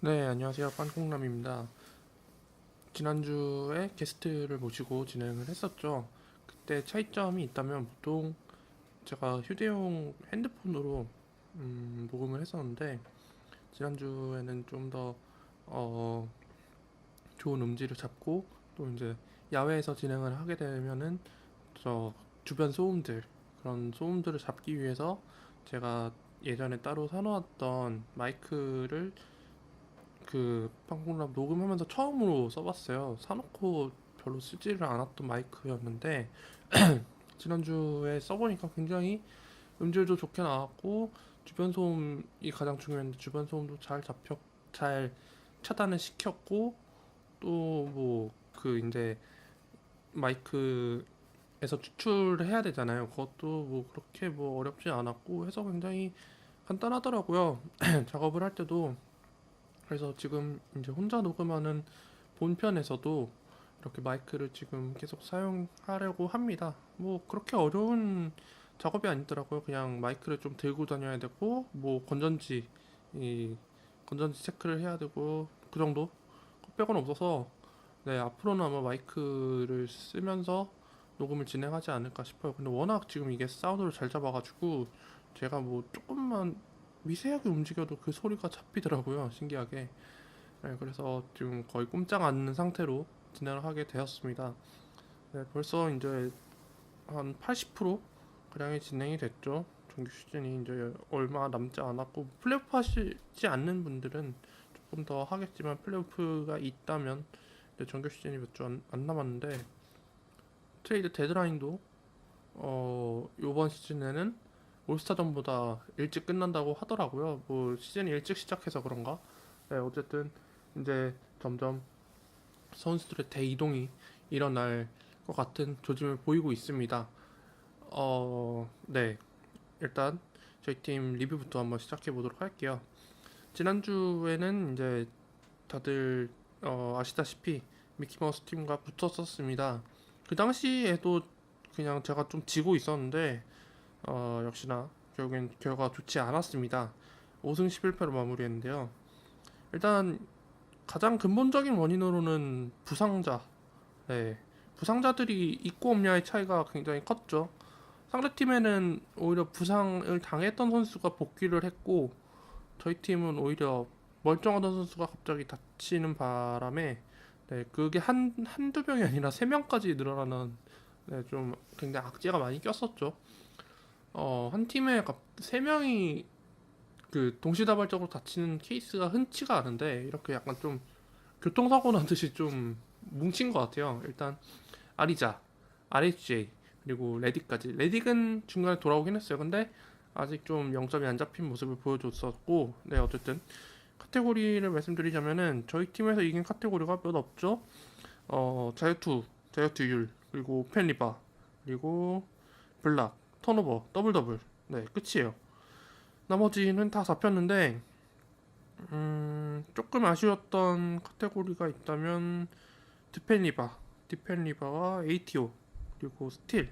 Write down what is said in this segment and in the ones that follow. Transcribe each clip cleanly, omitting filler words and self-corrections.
네, 안녕하세요. 빵콩남입니다. 지난주에 게스트를 모시고 진행을 했었죠. 그때 차이점이 있다면 보통 제가 휴대용 핸드폰으로 녹음을 했었는데 지난주에는 좀 더 좋은 음질을 잡고 또 이제 야외에서 진행을 하게 되면은 저 주변 소음들 그런 소음들을 잡기 위해서 제가 예전에 따로 사놓았던 마이크를 그 방송람 녹음하면서 처음으로 써봤어요. 사놓고 별로 쓰지를 않았던 마이크였는데 지난주에 써보니까 굉장히 음질도 좋게 나왔고 주변 소음이 가장 중요한데 주변 소음도 잘 차단을 시켰고 또 뭐 그 이제 마이크에서 추출을 해야 되잖아요. 그것도 뭐 그렇게 뭐 어렵지 않았고 해서 굉장히 간단하더라고요. 작업을 할 때도. 그래서 지금 이제 혼자 녹음하는 본편에서도 이렇게 마이크를 지금 계속 사용하려고 합니다. 뭐 그렇게 어려운 작업이 아니더라고요. 그냥 마이크를 좀 들고 다녀야 되고 뭐 이 건전지 체크를 해야 되고 그 정도. 그거 빼고는 없어서 네, 앞으로는 아마 마이크를 쓰면서 녹음을 진행하지 않을까 싶어요. 근데 워낙 지금 이게 사운드를 잘 잡아가지고 제가 뭐 조금만 미세하게 움직여도 그 소리가 잡히더라고요. 신기하게. 네, 그래서 지금 거의 꼼짝 않는 상태로 진행을 하게 되었습니다. 네, 벌써 이제 한 80% 가량이 진행이 됐죠. 정규 시즌이 이제 얼마 남지 않았고 플레이오프 하시지 않는 분들은 조금 더 하겠지만 플레이오프가 있다면 이제 정규 시즌이 몇 주 안 남았는데 트레이드 데드라인도 요번 시즌에는 올스타전보다 일찍 끝난다고 하더라고요. 뭐 시즌이 일찍 시작해서 그런가? 네, 어쨌든 이제 점점 선수들의 대이동이 일어날 것 같은 조짐을 보이고 있습니다. 네. 일단 저희 팀 리뷰부터 한번 시작해 보도록 할게요. 지난주에는 이제 다들 아시다시피 미키마우스 팀과 붙었었습니다. 그 당시에도 그냥 제가 좀 지고 있었는데 역시나 결국엔 결과가 좋지 않았습니다. 5승 11패로 마무리했는데요. 일단 가장 근본적인 원인으로는 네, 부상자들이 있고 없냐의 차이가 굉장히 컸죠. 상대팀에는 오히려 부상을 당했던 선수가 복귀를 했고 저희 팀은 오히려 멀쩡하던 선수가 갑자기 다치는 바람에 네, 그게 한두 명이 아니라 세 명까지 늘어나는 네, 좀 굉장히 악재가 많이 꼈었죠. 한 팀에 세 명이 그 동시다발적으로 다치는 케이스가 흔치가 않은데 이렇게 약간 좀 교통사고 나듯이 좀 뭉친 것 같아요. 일단 아리자, RHJ 그리고 레딕까지. 레딕은 중간에 돌아오긴 했어요. 근데 아직 좀 0점이 안 잡힌 모습을 보여줬었고, 네 어쨌든 카테고리를 말씀드리자면은 저희 팀에서 이긴 카테고리가 몇 없죠. 자유투율 그리고 펜리바 그리고 블락, 턴오버, 더블 더블. 네 끝이에요. 나머지는 다 잡혔는데 조금 아쉬웠던 카테고리가 있다면 디펜리바와 ATO 그리고 스틸.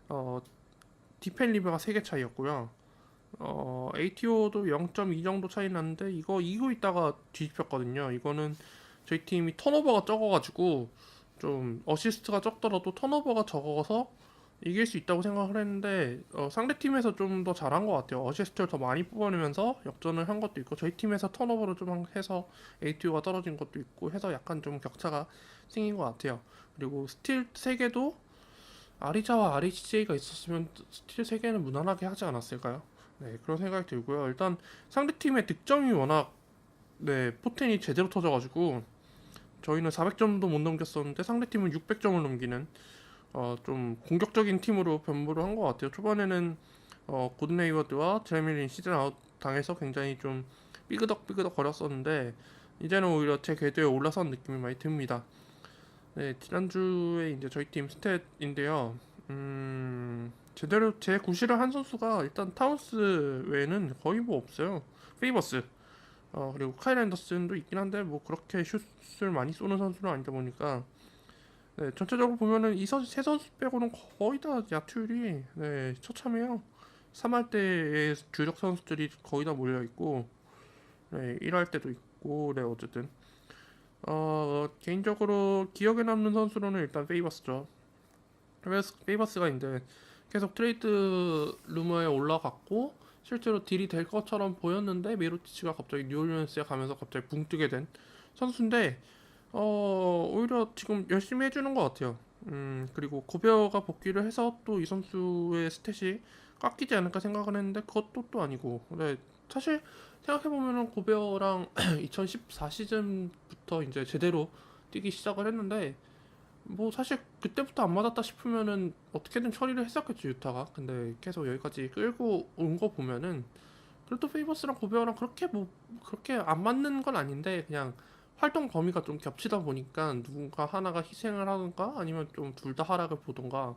어, 디펜리바가 3개 차이였고요. ATO도 0.2 정도 차이 났는데 이거 이기고 있다가 뒤집혔거든요. 이거는 저희 팀이 턴오버가 적어가지고 좀 어시스트가 적더라도 턴오버가 적어서 이길 수 있다고 생각을 했는데 상대 팀에서 좀 더 잘한 것 같아요. 어시스트를 더 많이 뽑아내면서 역전을 한 것도 있고 저희 팀에서 턴오버를 좀 해서 ATO가 떨어진 것도 있고 해서 약간 좀 격차가 생긴 것 같아요. 그리고 스틸 3개도 아리자와 RHJ가 있었으면 스틸 3개는 무난하게 하지 않았을까요? 네, 그런 생각이 들고요. 일단 상대팀의 득점이 워낙 네, 포텐이 제대로 터져가지고 저희는 400점도 못 넘겼었는데 상대팀은 600점을 넘기는 좀 공격적인 팀으로 변모를 한 것 같아요. 초반에는 고든 헤이워드와 제레밀린 시즌 아웃 당해서 굉장히 좀 삐그덕 거렸었는데 이제는 오히려 제 궤도에 올라선 느낌이 많이 듭니다. 네, 지난주에 이제 저희 팀 스탯인데요. 제대로 제 구실을 한 선수가 일단 타운스 외에는 거의 뭐 없어요. 페이버스, 그리고 카일 앤더슨도 있긴 한데 뭐 그렇게 슛을 많이 쏘는 선수는 아니다 보니까 네, 전체적으로 보면은 세 선수 빼고는 거의 다 야투율이 네, 처참해요. 3할 때의 주력 선수들이 거의 다 몰려 있고 네, 1할 때도 있고 있고, 네 어쨌든 개인적으로 기억에 남는 선수로는 일단 페이버스죠. 페이버스가 이제 계속 트레이드 루머에 올라갔고 실제로 딜이 될 것처럼 보였는데 미로티치가 갑자기 뉴올리언스에 가면서 갑자기 붕 뜨게 된 선수인데 오히려 지금 열심히 해주는 것 같아요. 그리고 고베어가 복귀를 해서 또 이 선수의 스탯이 깎이지 않을까 생각을 했는데 그것도 또 아니고. 네, 사실 생각해보면은 고베어랑 2014 시즌부터 이제 제대로 뛰기 시작을 했는데 뭐 사실 그때부터 안 맞았다 싶으면은 어떻게든 처리를 했었겠죠 유타가. 근데 계속 여기까지 끌고 온 거 보면은 그래도 페이버스랑 고베어랑 그렇게 뭐 그렇게 안 맞는 건 아닌데 그냥 활동 범위가 좀 겹치다 보니까 누군가 하나가 희생을 하던가 아니면 좀 둘 다 하락을 보던가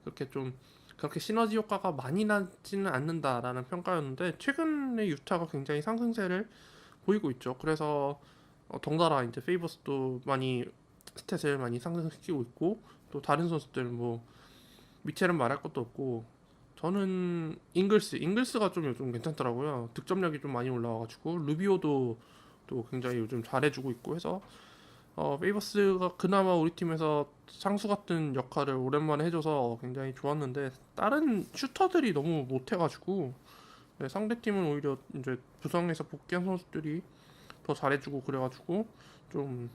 그렇게 좀 그렇게 시너지 효과가 많이 나지는 않는다라는 평가였는데 최근에 유타가 굉장히 상승세를 보이고 있죠. 그래서 덩달아 이제 페이버스도 많이 스탯을 많이 상승시키고 있고 또 다른 선수들 뭐 미첼은 말할 것도 없고 저는 잉글스가 좀 요즘 괜찮더라고요. 득점력이 좀 많이 올라와가지고 루비오도 또 굉장히 요즘 잘해주고 있고 해서 페이버스가 그나마 우리 팀에서 상수 같은 역할을 오랜만에 해줘서 굉장히 좋았는데 다른 슈터들이 너무 못해가지고 네, 상대팀은 오히려 이제 부상에서 복귀한 선수들이 더 잘해주고 그래가지고 좀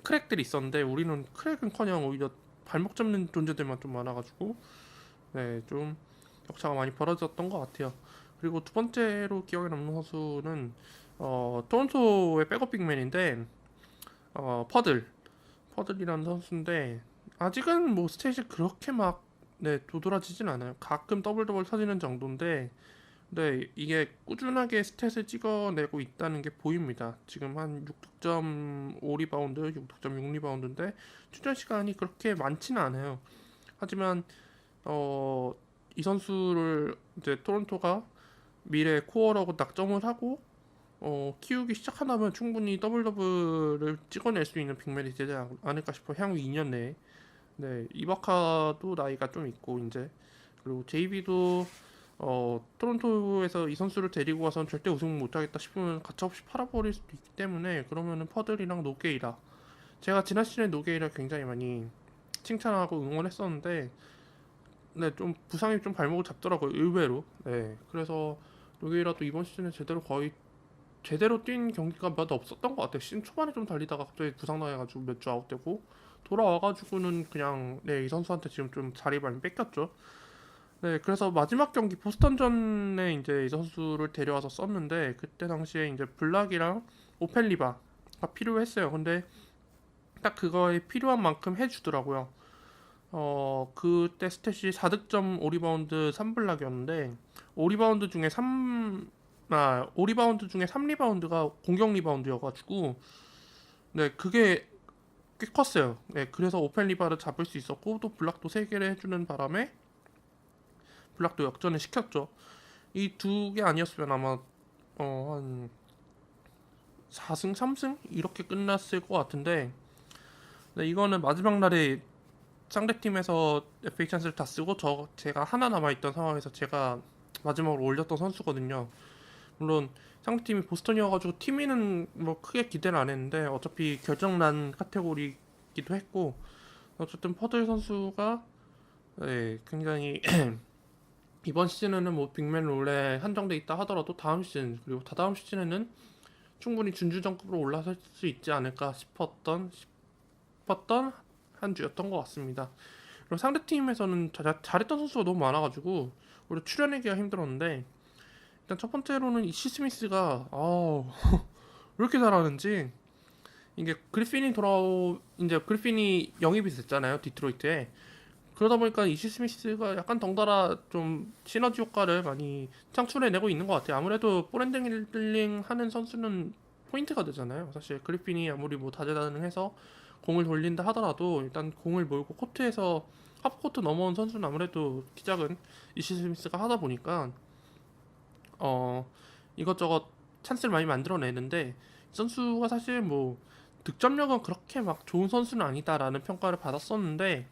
크랙들이 있었는데 우리는 크랙은커녕 오히려 발목 잡는 존재들만 좀 많아가지고 네, 좀 격차가 많이 벌어졌던 것 같아요. 그리고 두 번째로 기억에 남는 선수는 토론토의 백업 빅맨인데 퍼들이라는 선수인데 아직은 뭐 스탯이 그렇게 막 네, 도드라지진 않아요. 가끔 더블 더블 터지는 정도인데 네, 이게 꾸준하게 스탯을 찍어내고 있다는 게 보입니다. 지금 한 6득점 5리바운드, 6득점 6리바운드인데 출전 시간이 그렇게 많지는 않아요. 하지만 이 선수를 이제 토론토가 미래 코어라고 낙점을 하고 키우기 시작한다면 충분히 더블 더블을 찍어낼 수 있는 빅맨이 되지 않을까 싶어. 향후 2년 내에. 네, 이바카도 나이가 좀 있고 이제 그리고 제이비도 토론토에서 이 선수를 데리고 와서는 절대 우승 못하겠다 싶으면 가차없이 팔아버릴 수도 있기 때문에 그러면은 퍼들이랑 노게이라 제가 지난 시즌에 노게이라 굉장히 많이 칭찬하고 응원했었는데 네, 좀 부상이 좀 발목을 잡더라고요 의외로. 네, 그래서 노게이라도 이번 시즌에 제대로 뛴 경기가 몇 없었던 것 같아요. 시즌 초반에 좀 달리다가 갑자기 부상 당해가지고 몇 주 아웃되고 돌아와가지고는 그냥 네, 이 선수한테 지금 좀 자리 많이 뺏겼죠. 네, 그래서 마지막 경기 보스턴전에 이제 이 선수를 데려와서 썼는데 그때 당시에 이제 블락이랑 오펠리바가 필요했어요. 근데 딱 그거에 필요한 만큼 해주더라고요. 그때 스탯이 4득점 5리바운드 3블락이었는데 5리바운드 중에 3리바운드가 공격 리바운드여가지고 네, 그게 꽤 컸어요. 네, 그래서 오펠리바를 잡을 수 있었고 또 블락도 3개를 해주는 바람에 블락도 역전을 시켰죠. 이 두 개 아니었으면 아마 한 4승 3승 이렇게 끝났을 것 같은데 네, 이거는 마지막 날에 상대팀에서 FA 찬스를 다 쓰고 제가 하나 남아있던 상황에서 제가 마지막으로 올렸던 선수거든요. 물론 상대팀이 보스턴이어가지고 팀위는 뭐 크게 기대를 안 했는데 어차피 결정난 카테고리이기도 했고 어쨌든 퍼들 선수가 네, 굉장히 이번 시즌에는 뭐 빅맨 롤에 한정돼 있다 하더라도 다음 시즌 그리고 다다음 시즌에는 충분히 준주전급으로 올라설 수 있지 않을까 싶었던 한 주였던 것 같습니다. 그리고 상대팀에서는 잘했던 선수가 너무 많아가지고 우리 출연하기가 힘들었는데 일단 첫 번째로는 이시 스미스가 왜 이렇게 잘하는지 이게 이제 그리핀이 영입이 됐잖아요 디트로이트에. 그러다 보니까 이시 스미스가 약간 덩달아 좀 시너지 효과를 많이 창출해내고 있는 것 같아요. 아무래도 볼 핸들링 하는 선수는 포인트가 되잖아요. 사실 그리핀이 아무리 뭐 다재다능해서 공을 돌린다 하더라도 일단 공을 몰고 코트에서 하프코트 넘어온 선수는 아무래도 키 작은 이시 스미스가 하다 보니까 이것저것 찬스를 많이 만들어내는데 이 선수가 사실 뭐 득점력은 그렇게 막 좋은 선수는 아니다라는 평가를 받았었는데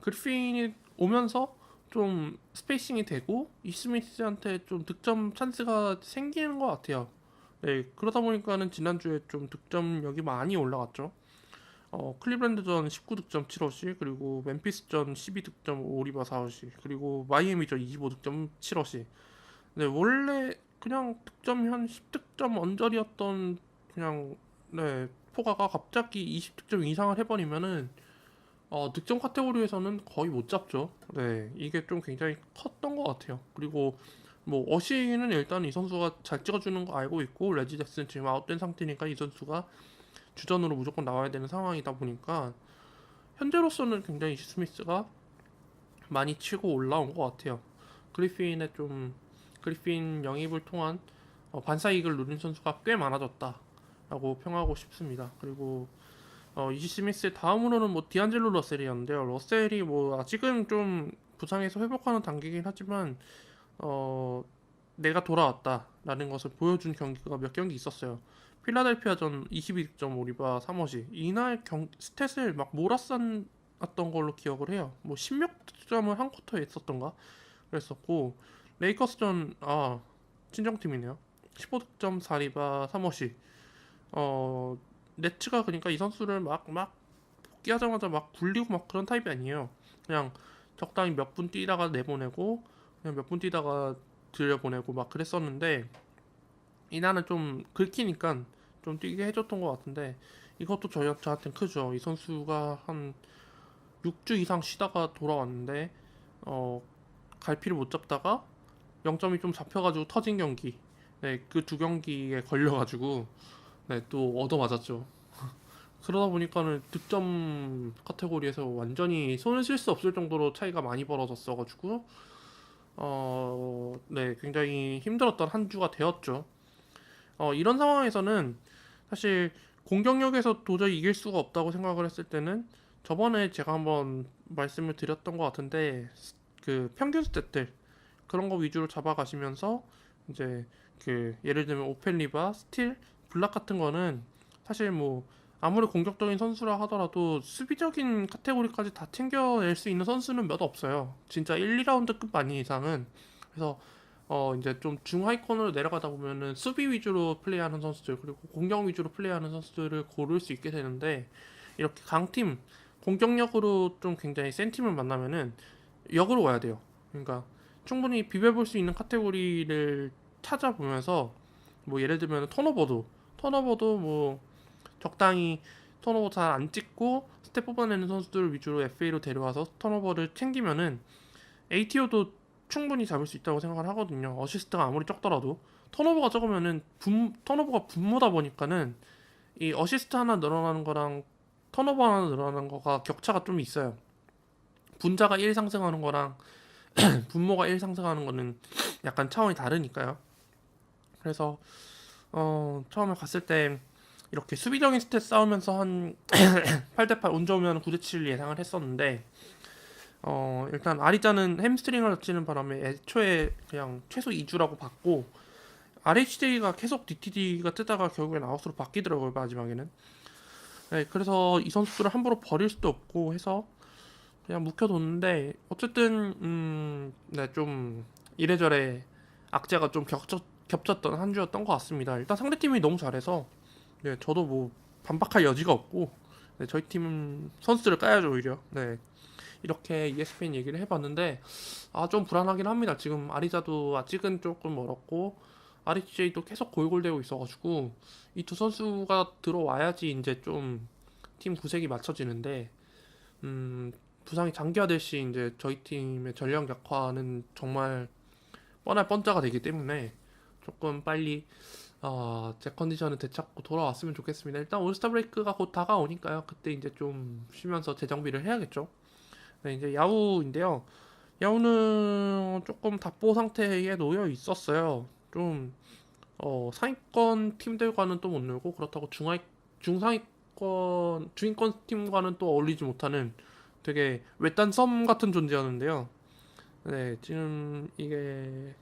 그리핀이 오면서 좀 스페이싱이 되고 이스미스한테 좀 득점 찬스가 생기는 것 같아요. 네, 그러다 보니까는 지난주에 좀 득점력이 많이 올라갔죠. 클리블랜드전 19득점 7어시, 그리고 멤피스전 12득점 5리바 4어시, 그리고 마이애미전 25득점 7어시. 네, 원래 그냥 득점이 한 10득점 언저리였던 그냥 네, 포가가 갑자기 20득점 이상을 해버리면은 득점 카테고리에서는 거의 못 잡죠. 네, 이게 좀 굉장히 컸던 것 같아요. 그리고 뭐 어시는 일단 이 선수가 잘 찍어주는 거 알고 있고, 레지 잭슨 지금 아웃된 상태니까 이 선수가 주전으로 무조건 나와야 되는 상황이다 보니까 현재로서는 굉장히 스미스가 많이 치고 올라온 것 같아요. 그리핀의 좀 그리핀 영입을 통한 반사 이익을 누린 선수가 꽤 많아졌다라고 평하고 싶습니다. 그리고 이지 스미스의 다음으로는 뭐 디안젤로 러셀이었는데요. 러셀이 뭐 아직은 좀 부상에서 회복하는 단계긴 하지만 어, 내가 돌아왔다라는 것을 보여준 경기가 몇 경기 있었어요. 필라델피아전 22점 오리바 3어시. 이날 스탯을 막 몰아쌌던 걸로 기억을 해요. 뭐 10몇 점을 한 쿼터에 있었던가 그랬었고, 레이커스전 친정팀이네요. 15득점 4리바 3어시. 어 네츠가 그러니까 이 선수를 막 복귀하자마자 막 굴리고 막 그런 타입이 아니에요. 그냥 적당히 몇 분 뛰다가 내보내고, 그냥 몇 분 뛰다가 들여보내고 막 그랬었는데, 이날은 좀 긁히니까 좀 뛰게 해줬던 것 같은데, 이것도 저한테는 크죠. 이 선수가 한 6주 이상 쉬다가 돌아왔는데 갈피를 못 잡다가 0점이 좀 잡혀가지고 터진 경기, 네, 그 두 경기에 걸려가지고 네, 또 얻어맞았죠. 그러다 보니까는 득점 카테고리에서 완전히 손을 쓸 수 없을 정도로 차이가 많이 벌어졌어가지고 네, 굉장히 힘들었던 한 주가 되었죠. 이런 상황에서는 사실 공격력에서 도저히 이길 수가 없다고 생각을 했을 때는, 저번에 제가 한번 말씀을 드렸던 것 같은데, 그 평균 스탯들 그런 거 위주로 잡아가시면서 이제 그 예를 들면 오펠리바, 스틸, 블락 같은 거는 사실 뭐 아무리 공격적인 선수라 하더라도 수비적인 카테고리까지 다 챙겨낼 수 있는 선수는 몇 없어요. 진짜 1, 2라운드급 아닌 이상은. 그래서 이제 좀 중하위권으로 내려가다 보면은 수비 위주로 플레이하는 선수들, 그리고 공격 위주로 플레이하는 선수들을 고를 수 있게 되는데, 이렇게 강팀 공격력으로 좀 굉장히 센 팀을 만나면은 역으로 와야 돼요. 그러니까 충분히 비벼볼 수 있는 카테고리를 찾아보면서, 뭐 예를 들면 턴오버도 뭐 적당히 턴오버 잘 안 찍고 스텝 뽑아내는 선수들 위주로 FA로 데려와서 턴오버를 챙기면은 ATO도 충분히 잡을 수 있다고 생각을 하거든요. 어시스트가 아무리 적더라도 턴오버가 적으면은 턴오버가 분모다 보니까는 이 어시스트 하나 늘어나는 거랑 턴오버 하나 늘어나는 거가 격차가 좀 있어요. 분자가 1 상승하는 거랑 분모가 1 상승하는 거는 약간 차원이 다르니까요. 그래서 처음에 갔을 때 이렇게 수비적인 스탯 싸우면서 한 8대8 운 좋으면 9대7 예상을 했었는데, 일단 아리자는 햄스트링을 다치는 바람에 애초에 그냥 최소 2주라고 봤고, RHJ가 계속 DTD가 뜨다가 결국엔 아웃으로 바뀌더라고요, 마지막에는. 네, 그래서 이 선수들을 함부로 버릴 수도 없고 해서 그냥 묵혀뒀는데, 어쨌든 네, 좀 이래저래 악재가 좀 겹쳤던 한 주였던 것 같습니다. 일단 상대팀이 너무 잘해서 네, 저도 뭐 반박할 여지가 없고, 네, 저희 팀 선수들을 까야죠 오히려. 네, 이렇게 ESPN 얘기를 해봤는데 좀 불안하긴 합니다. 지금 아리자도 아직은 조금 멀었고 RHJ도 계속 골골대고 있어가지고 이 두 선수가 들어와야지 이제 좀 팀 구색이 맞춰지는데, 부상이 장기화될 시 이제 저희 팀의 전력 약화는 정말 뻔할 뻔짜가 되기 때문에 조금 빨리 제 컨디션을 되찾고 돌아왔으면 좋겠습니다. 일단 올스타 브레이크가 곧 다가오니까요. 그때 이제 좀 쉬면서 재정비를 해야겠죠. 네, 이제 야구인데요. 야구는 조금 답보 상태에 놓여 있었어요. 좀 상위권 팀들과는 또 못 놀고, 그렇다고 중위권 팀과는 또 어울리지 못하는 되게 외딴 섬 같은 존재였는데요. 네, 지금 이게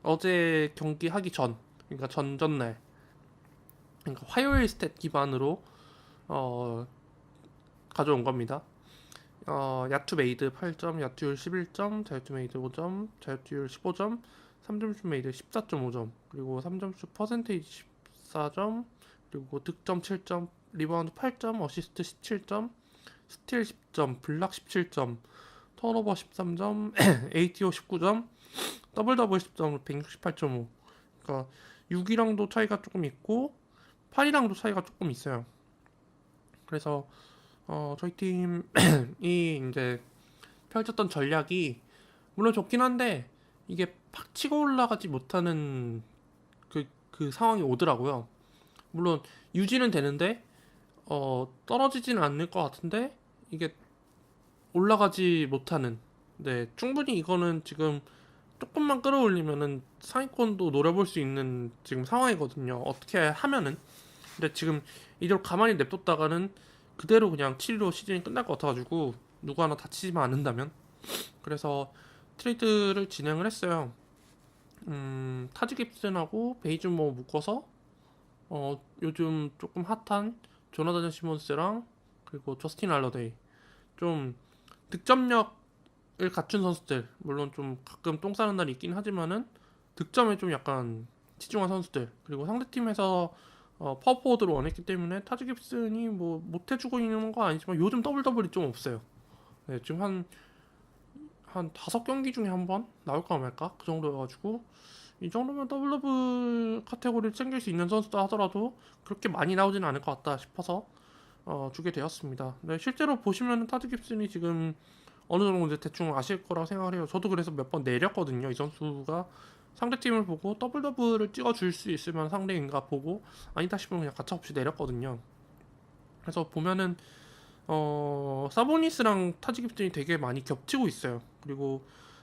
어제 경기 하기 전, 그러니까 전전날, 그러니까 화요일 스탯 기반으로 어, 가져온 겁니다. 야투 메이드 8점, 야투율 11점, 자유투 메이드 5점, 자유투율 15점, 3점슛 메이드 14.5점, 그리고 3점슛 퍼센테이지 14점, 그리고 득점 7점, 리바운드 8점, 어시스트 17점, 스틸 10점, 블락 17점, 턴오버 13점, ATO 19점, 더블 더블 10점, 168.5. 그러니까 6이랑도 차이가 조금 있고 8이랑도 차이가 조금 있어요. 그래서 저희 팀이 이제 펼쳤던 전략이 물론 좋긴 한데 이게 팍 치고 올라가지 못하는 그 상황이 오더라고요. 물론 유지는 되는데 떨어지지는 않을 것 같은데 이게 올라가지 못하는. 네, 충분히 이거는 지금 조금만 끌어올리면은 상위권도 노려볼 수 있는 지금 상황이거든요. 어떻게 하면은. 근데 지금 이대로 가만히 냅뒀다가는 그대로 그냥 7위로 시즌이 끝날 것 같아가지고 누구 하나 다치지만 않는다면. 그래서 트레이드를 진행을 했어요. 타지 깁슨하고 베이즈모 묶어서 요즘 조금 핫한 조나단 시몬스랑 그리고 저스틴 알러데이, 좀 득점력을 갖춘 선수들, 물론 좀 가끔 똥 싸는 날이 있긴 하지만은 득점에 좀 약간 치중한 선수들, 그리고 상대팀에서 파워포워드를 원했기 때문에 타지 깁슨이 뭐 못해주고 있는 건 아니지만 요즘 더블 더블이 좀 없어요. 네, 지금 한 5경기 중에 한 번 나올까 말까 그 정도여가지고 이 정도면 더블 더블 카테고리를 챙길 수 있는 선수다 하더라도 그렇게 많이 나오지는 않을 것 같다 싶어서 주게 되었습니다. 네, 실제로 보시면 타드 깁슨이 지금 어느 정도 이제 대충 아실 거라고 생각을 해요. 저도 그래서 몇 번 내렸거든요. 이 선수가 상대팀을 보고 더블 더블을 찍어줄 수 있으면 상대인가 보고 아니다 싶으면 그냥 가차없이 내렸거든요. 그래서 보면은 사보니스랑 타지 깁슨이 되게 많이 겹치고 있어요. 그리고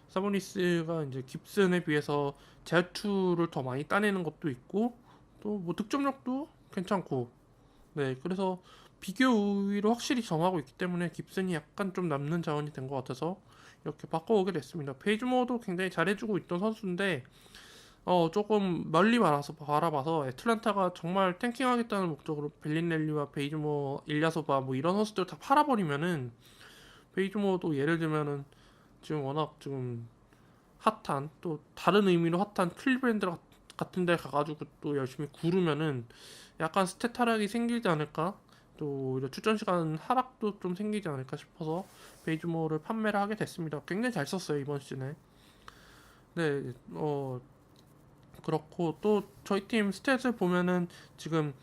사보니스가 이제 깁슨에 비해서 제투를 더 많이 따내는 것도 있고 또 뭐 득점력도 괜찮고, 네, 그래서 비교 우위로 확실히 점하고 있기 때문에 깁슨이 약간 좀 남는 자원이 된 것 같아서 이렇게 바꿔오게 됐습니다. 베이즈모어도 굉장히 잘해주고 있던 선수인데 조금 멀리 바라봐서 애틀란타가 정말 탱킹하겠다는 목적으로 벨린렐리와 베이즈모, 일야소바 뭐 이런 선수들 다 팔아버리면은 베이즈모도 예를 들면은 지금 워낙 지금 핫한, 또 다른 의미로 핫한 클리브랜드 같은 데 가가지고 또 열심히 구르면은 약간 스탯 하락이 생기지 않을까, 또 출전 시간 하락도 좀 생기지 않을까 싶어서 베이즈모를 판매를 하게 됐습니다. 굉장히 잘 썼어요 이번 시즌에. 네, 그렇고 또 저희 팀 스탯을 보면은 지금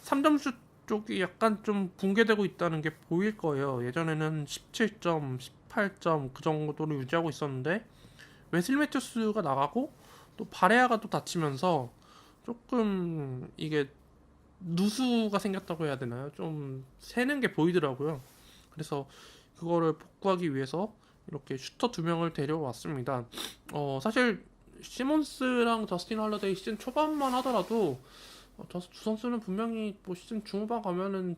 3점슛 쪽이 약간 좀 붕괴되고 있다는 게 보일 거예요. 예전에는 17점, 18점 그 정도로 유지하고 있었는데 웨슬리 매튜스가 나가고 또 바레아가 또 다치면서 조금 이게 누수가 생겼다고 해야 되나요? 좀 새는 게 보이더라고요. 그래서 그거를 복구하기 위해서 이렇게 슈터 2명을 데려왔습니다. 사실 시몬스랑 저스틴 할러데이 시즌 초반만 하더라도 저 두 선수는 분명히 뭐 시즌 중후반 가면은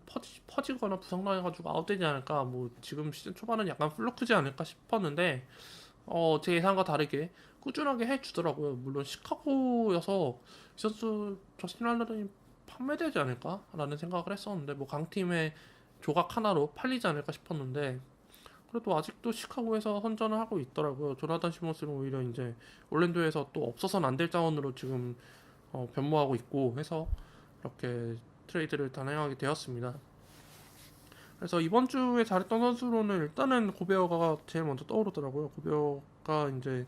퍼지거나 부상당해가지고 아웃되지 않을까, 뭐 지금 시즌 초반은 약간 플루크지 않을까 싶었는데 제 예상과 다르게 꾸준하게 해주더라고요. 물론 시카고여서 이 선수 저스틴 할러데이 판매되지 않을까라는 생각을 했었는데 뭐 강팀의 조각 하나로 팔리지 않을까 싶었는데 그래도 아직도 시카고에서 선전을 하고 있더라고요. 조나단 시몬스는 오히려 이제 올랜도에서 또 없어서는 안 될 자원으로 지금 변모하고 있고 해서 이렇게 트레이드를 단행하게 되었습니다. 그래서 이번 주에 잘했던 선수로는 일단은 고베어가 제일 먼저 떠오르더라고요. 고베어가 이제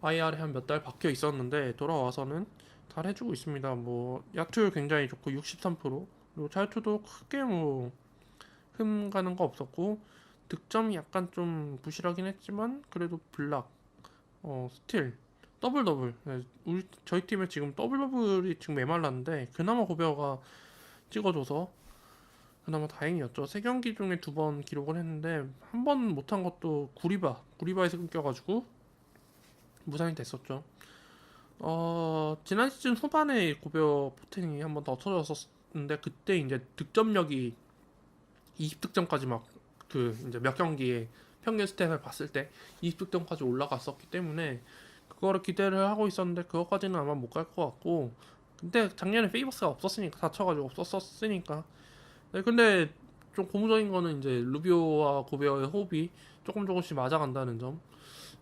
IR에 한 몇 달 박혀 있었는데 돌아와서는 잘 해주고 있습니다. 뭐 야투율 굉장히 좋고 63%, 그리고 자유투도 크게 뭐 흠 가는 거 없었고 득점이 약간 좀 부실하긴 했지만 그래도 블락, 스틸, 더블 더블. 네, 저희 팀에 지금 더블 더블이 지금 메말랐는데 그나마 고베어가 찍어줘서 그나마 다행이었죠. 3경기 중에 2번 기록을 했는데 한 번 못한 것도 구리바에서 끊겨가지고 무산이 됐었죠. 지난 시즌 후반에 고베어 포텐이 한 번 더 터졌었는데 그때 이제 득점력이 20득점까지 막 그 이제 몇 경기에 평균 스탯을 봤을 때 20득점까지 올라갔었기 때문에 그거를 기대를 하고 있었는데 그것까지는 아마 못 갈 것 같고, 근데 작년에 페이버스가 없었으니까, 다쳐가지고 없었으니까. 네, 근데 좀 고무적인 거는 이제 루비오와 고베어의 호흡이 조금씩 맞아간다는 점.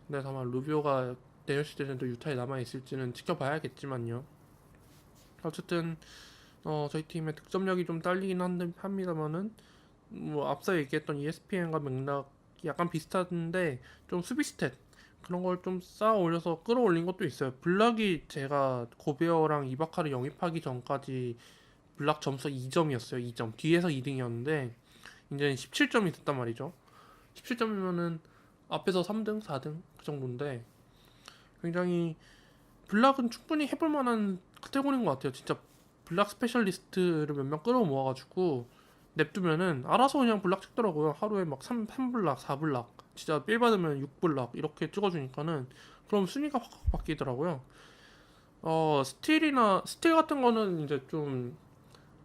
근데 다만 루비오가 내년 시즌에도 유타에 남아 있을지는 지켜봐야겠지만요. 어쨌든 저희 팀의 득점력이 좀 딸리긴 합니다만은 뭐 앞서 얘기했던 ESPN과 맥락이 약간 비슷한데 좀 수비 스탯 그런 걸 좀 쌓아 올려서 끌어올린 것도 있어요. 블락이 제가 고베어랑 이바카를 영입하기 전까지 블락 점수 2점이었어요. 2점. 뒤에서 2등이었는데 이제는 17점이 됐단 말이죠. 17점이면은 앞에서 3등, 4등 그 정도인데 굉장히 블락은 충분히 해볼 만한 카테고리인 것 같아요. 진짜 블락 스페셜리스트를 몇 명 끌어 모아가지고 냅두면은 알아서 그냥 블락 찍더라고요. 하루에 막 3블락, 4블락 진짜 빌 받으면 6블락 이렇게 찍어주니까는 그럼 순위가 확 바뀌더라고요. 스틸 같은 거는 이제 좀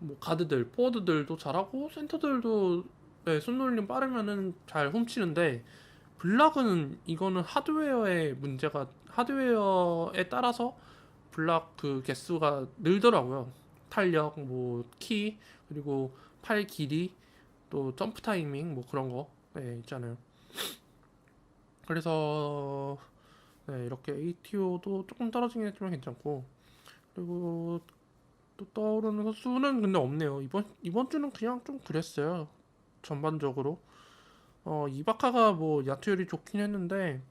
뭐 가드들, 포워드들도 잘하고 센터들도 네, 손놀림 빠르면은 잘 훔치는데 블락은 이거는 하드웨어에 따라서 블락 그 개수가 늘더라고요. 탄력, 뭐 키, 그리고 팔 길이, 또 점프 타이밍 뭐 그런 거 네, 있잖아요. 그래서 네, 이렇게 ATO도 조금 떨어지긴 했지만 괜찮고 그리고 또 떠오르는 선수는 근데 없네요. 이번 주는 그냥 좀 그랬어요. 전반적으로 이바카가 뭐 야투율이 좋긴 했는데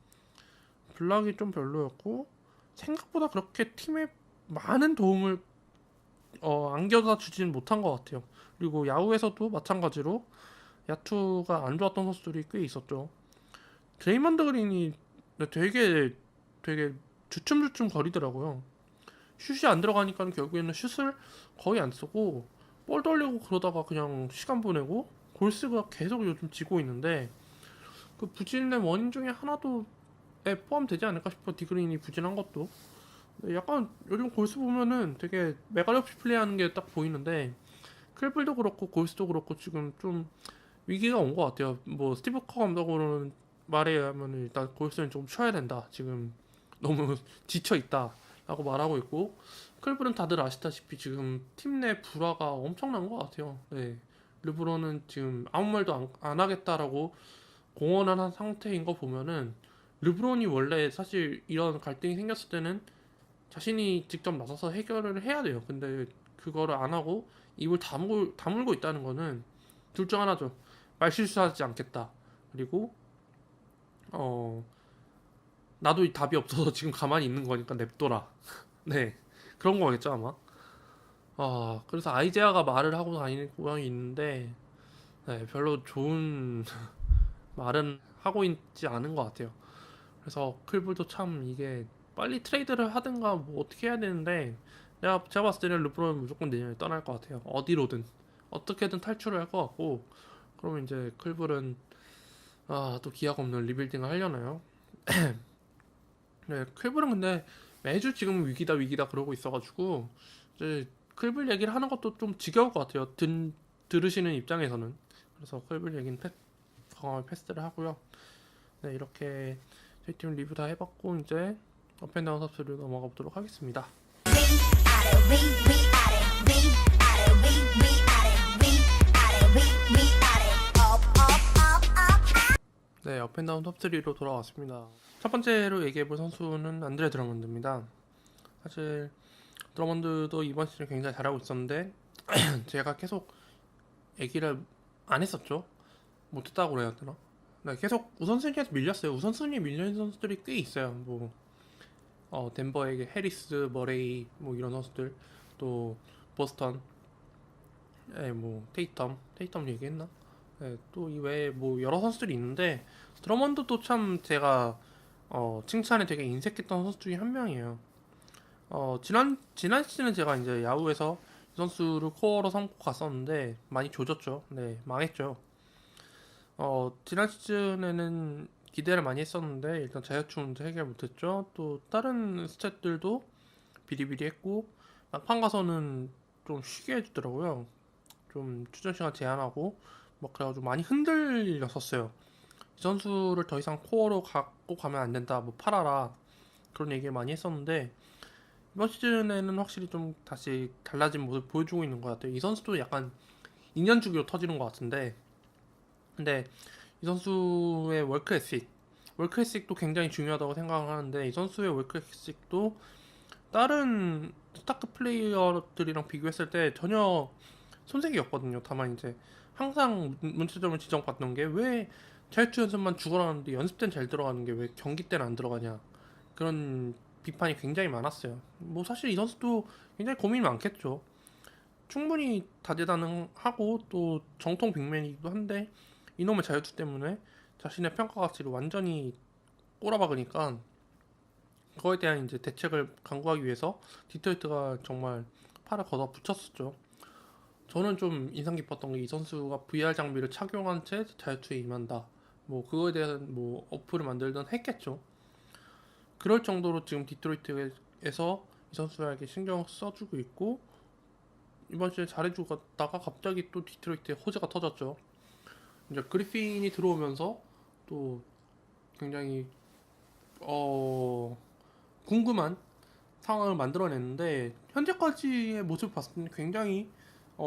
블락이 좀 별로였고 생각보다 그렇게 팀에 많은 도움을 안겨다 주지는 못한 것 같아요. 그리고 야구에서도 마찬가지로 야투가 안 좋았던 선수들이 꽤 있었죠. 드레이먼드 그린이 되게 주춤주춤 거리더라고요. 슛이 안 들어가니까 결국에는 슛을 거의 안 쓰고 볼 돌리고 그러다가 그냥 시간 보내고 골스가 계속 요즘 지고 있는데 그 부진의 원인 중에 하나도 포함되지 않을까 싶어. 디그린이 부진한 것도 약간 요즘 골스 보면은 되게 메가리 없이 플레이하는 게 딱 보이는데 클블도 그렇고 골스도 그렇고 지금 좀 위기가 온 것 같아요. 뭐 스티브 커 감독으로는 말에 하면 일단 골스는 좀 쉬어야 된다. 지금 너무 지쳐 있다라고 말하고 있고 클블은 다들 아시다시피 지금 팀 내 불화가 엄청난 것 같아요. 네. 르브론은 지금 아무 말도 안 하겠다라고 공언한 상태인 거 보면은 르브론이 원래 사실 이런 갈등이 생겼을 때는 자신이 직접 나서서 해결을 해야 돼요. 근데 그거를 안 하고 입을 다물고 있다는 거는 둘 중 하나죠. 말실수하지 않겠다. 그리고 어 나도 이 답이 없어서 지금 가만히 있는 거니까 냅둬라. 네 그런 거겠죠 아마. 그래서 아이제아가 말을 하고 다니는 모양이 있는데 네, 별로 좋은 말은 하고 있지 않은 것 같아요. 그래서 클불도 참 이게 빨리 트레이드를 하든가 뭐 어떻게 해야 되는데 제가 봤을 때는 르브론은 무조건 내년에 떠날 것 같아요. 어디로든 어떻게든 탈출을 할 것 같고 그러면 이제 클불은 또 기약 없는 리빌딩을 하려나요? 네, 클불은 근데 매주 지금 위기다 그러고 있어가지고 이제 클불 얘기를 하는 것도 좀 지겨울 것 같아요. 들으시는 입장에서는. 그래서 클불 얘기는 패스를 하고요. 네, 이렇게 저희 팀 리뷰 다 해봤고 이제 업앤다운 섭스를 넘어가 보도록 하겠습니다. 네, 업앤다운 톱3로 돌아왔습니다. 첫 번째로 얘기해볼 선수는 안드레 드러먼드입니다. 사실 드러먼드도 이번 시즌 굉장히 잘하고 있었는데 제가 계속 얘기를 안 했었죠. 못했다고 그래야 되나? 네, 계속 우선순위에서 밀렸어요. 우선순위에 밀려있는 선수들이 꽤 있어요. 뭐 덴버에게 해리스, 머레이 뭐 이런 선수들 또 보스턴 뭐 테이텀 얘기했나? 네, 또 이외에 뭐 여러 선수들이 있는데 드러먼드도 참 제가 칭찬에 되게 인색했던 선수 중에 한 명이에요. 지난 시즌은 제가 이제 야구에서 이 선수를 코어로 삼고 갔었는데 많이 조졌죠. 네, 망했죠. 지난 시즌에는 기대를 많이 했었는데 일단 자유투는 해결 못했죠. 또 다른 스탯들도 비리비리했고 막판 가서는 좀 쉬게 해주더라고요. 좀 출전 시간 제한하고 막 그래가지고 많이 흔들렸었어요. 이 선수를 더 이상 코어로 갖고 가면 안 된다. 뭐 팔아라 그런 얘기를 많이 했었는데 이번 시즌에는 확실히 좀 다시 달라진 모습 보여주고 있는 것 같아요. 이 선수도 약간 2년 주기로 터지는 것 같은데 근데 이 선수의 월클래식도 굉장히 중요하다고 생각을 하는데 이 선수의 월클래식도 다른 스타크 플레이어들이랑 비교했을 때 전혀 손색이 없거든요. 다만 이제 항상 문제점을 지적받는 게 왜 자유투 연습만 죽어나가는데 연습 때는 잘 들어가는 게 왜 경기 때는 안 들어가냐, 그런 비판이 굉장히 많았어요. 뭐 사실 이 선수도 굉장히 고민이 많겠죠. 충분히 다재다능하고 또 정통 빅맨이기도 한데 이놈의 자유투 때문에 자신의 평가 가치를 완전히 꼬라박으니까 그거에 대한 이제 대책을 강구하기 위해서 디트로이트가 정말 팔을 걷어 붙였었죠. 저는 좀 인상 깊었던 게 이 선수가 VR 장비를 착용한 채 자유투에 임한다. 뭐 그거에 대한 뭐 어플을 만들든 했겠죠. 그럴 정도로 지금 디트로이트에서 이 선수에게 신경 써주고 있고 이번 시즌 잘해주다가 갑자기 또 디트로이트에 호재가 터졌죠. 이제 그리핀이 들어오면서 또 굉장히 궁금한 상황을 만들어냈는데 현재까지의 모습을 봤을 때는 굉장히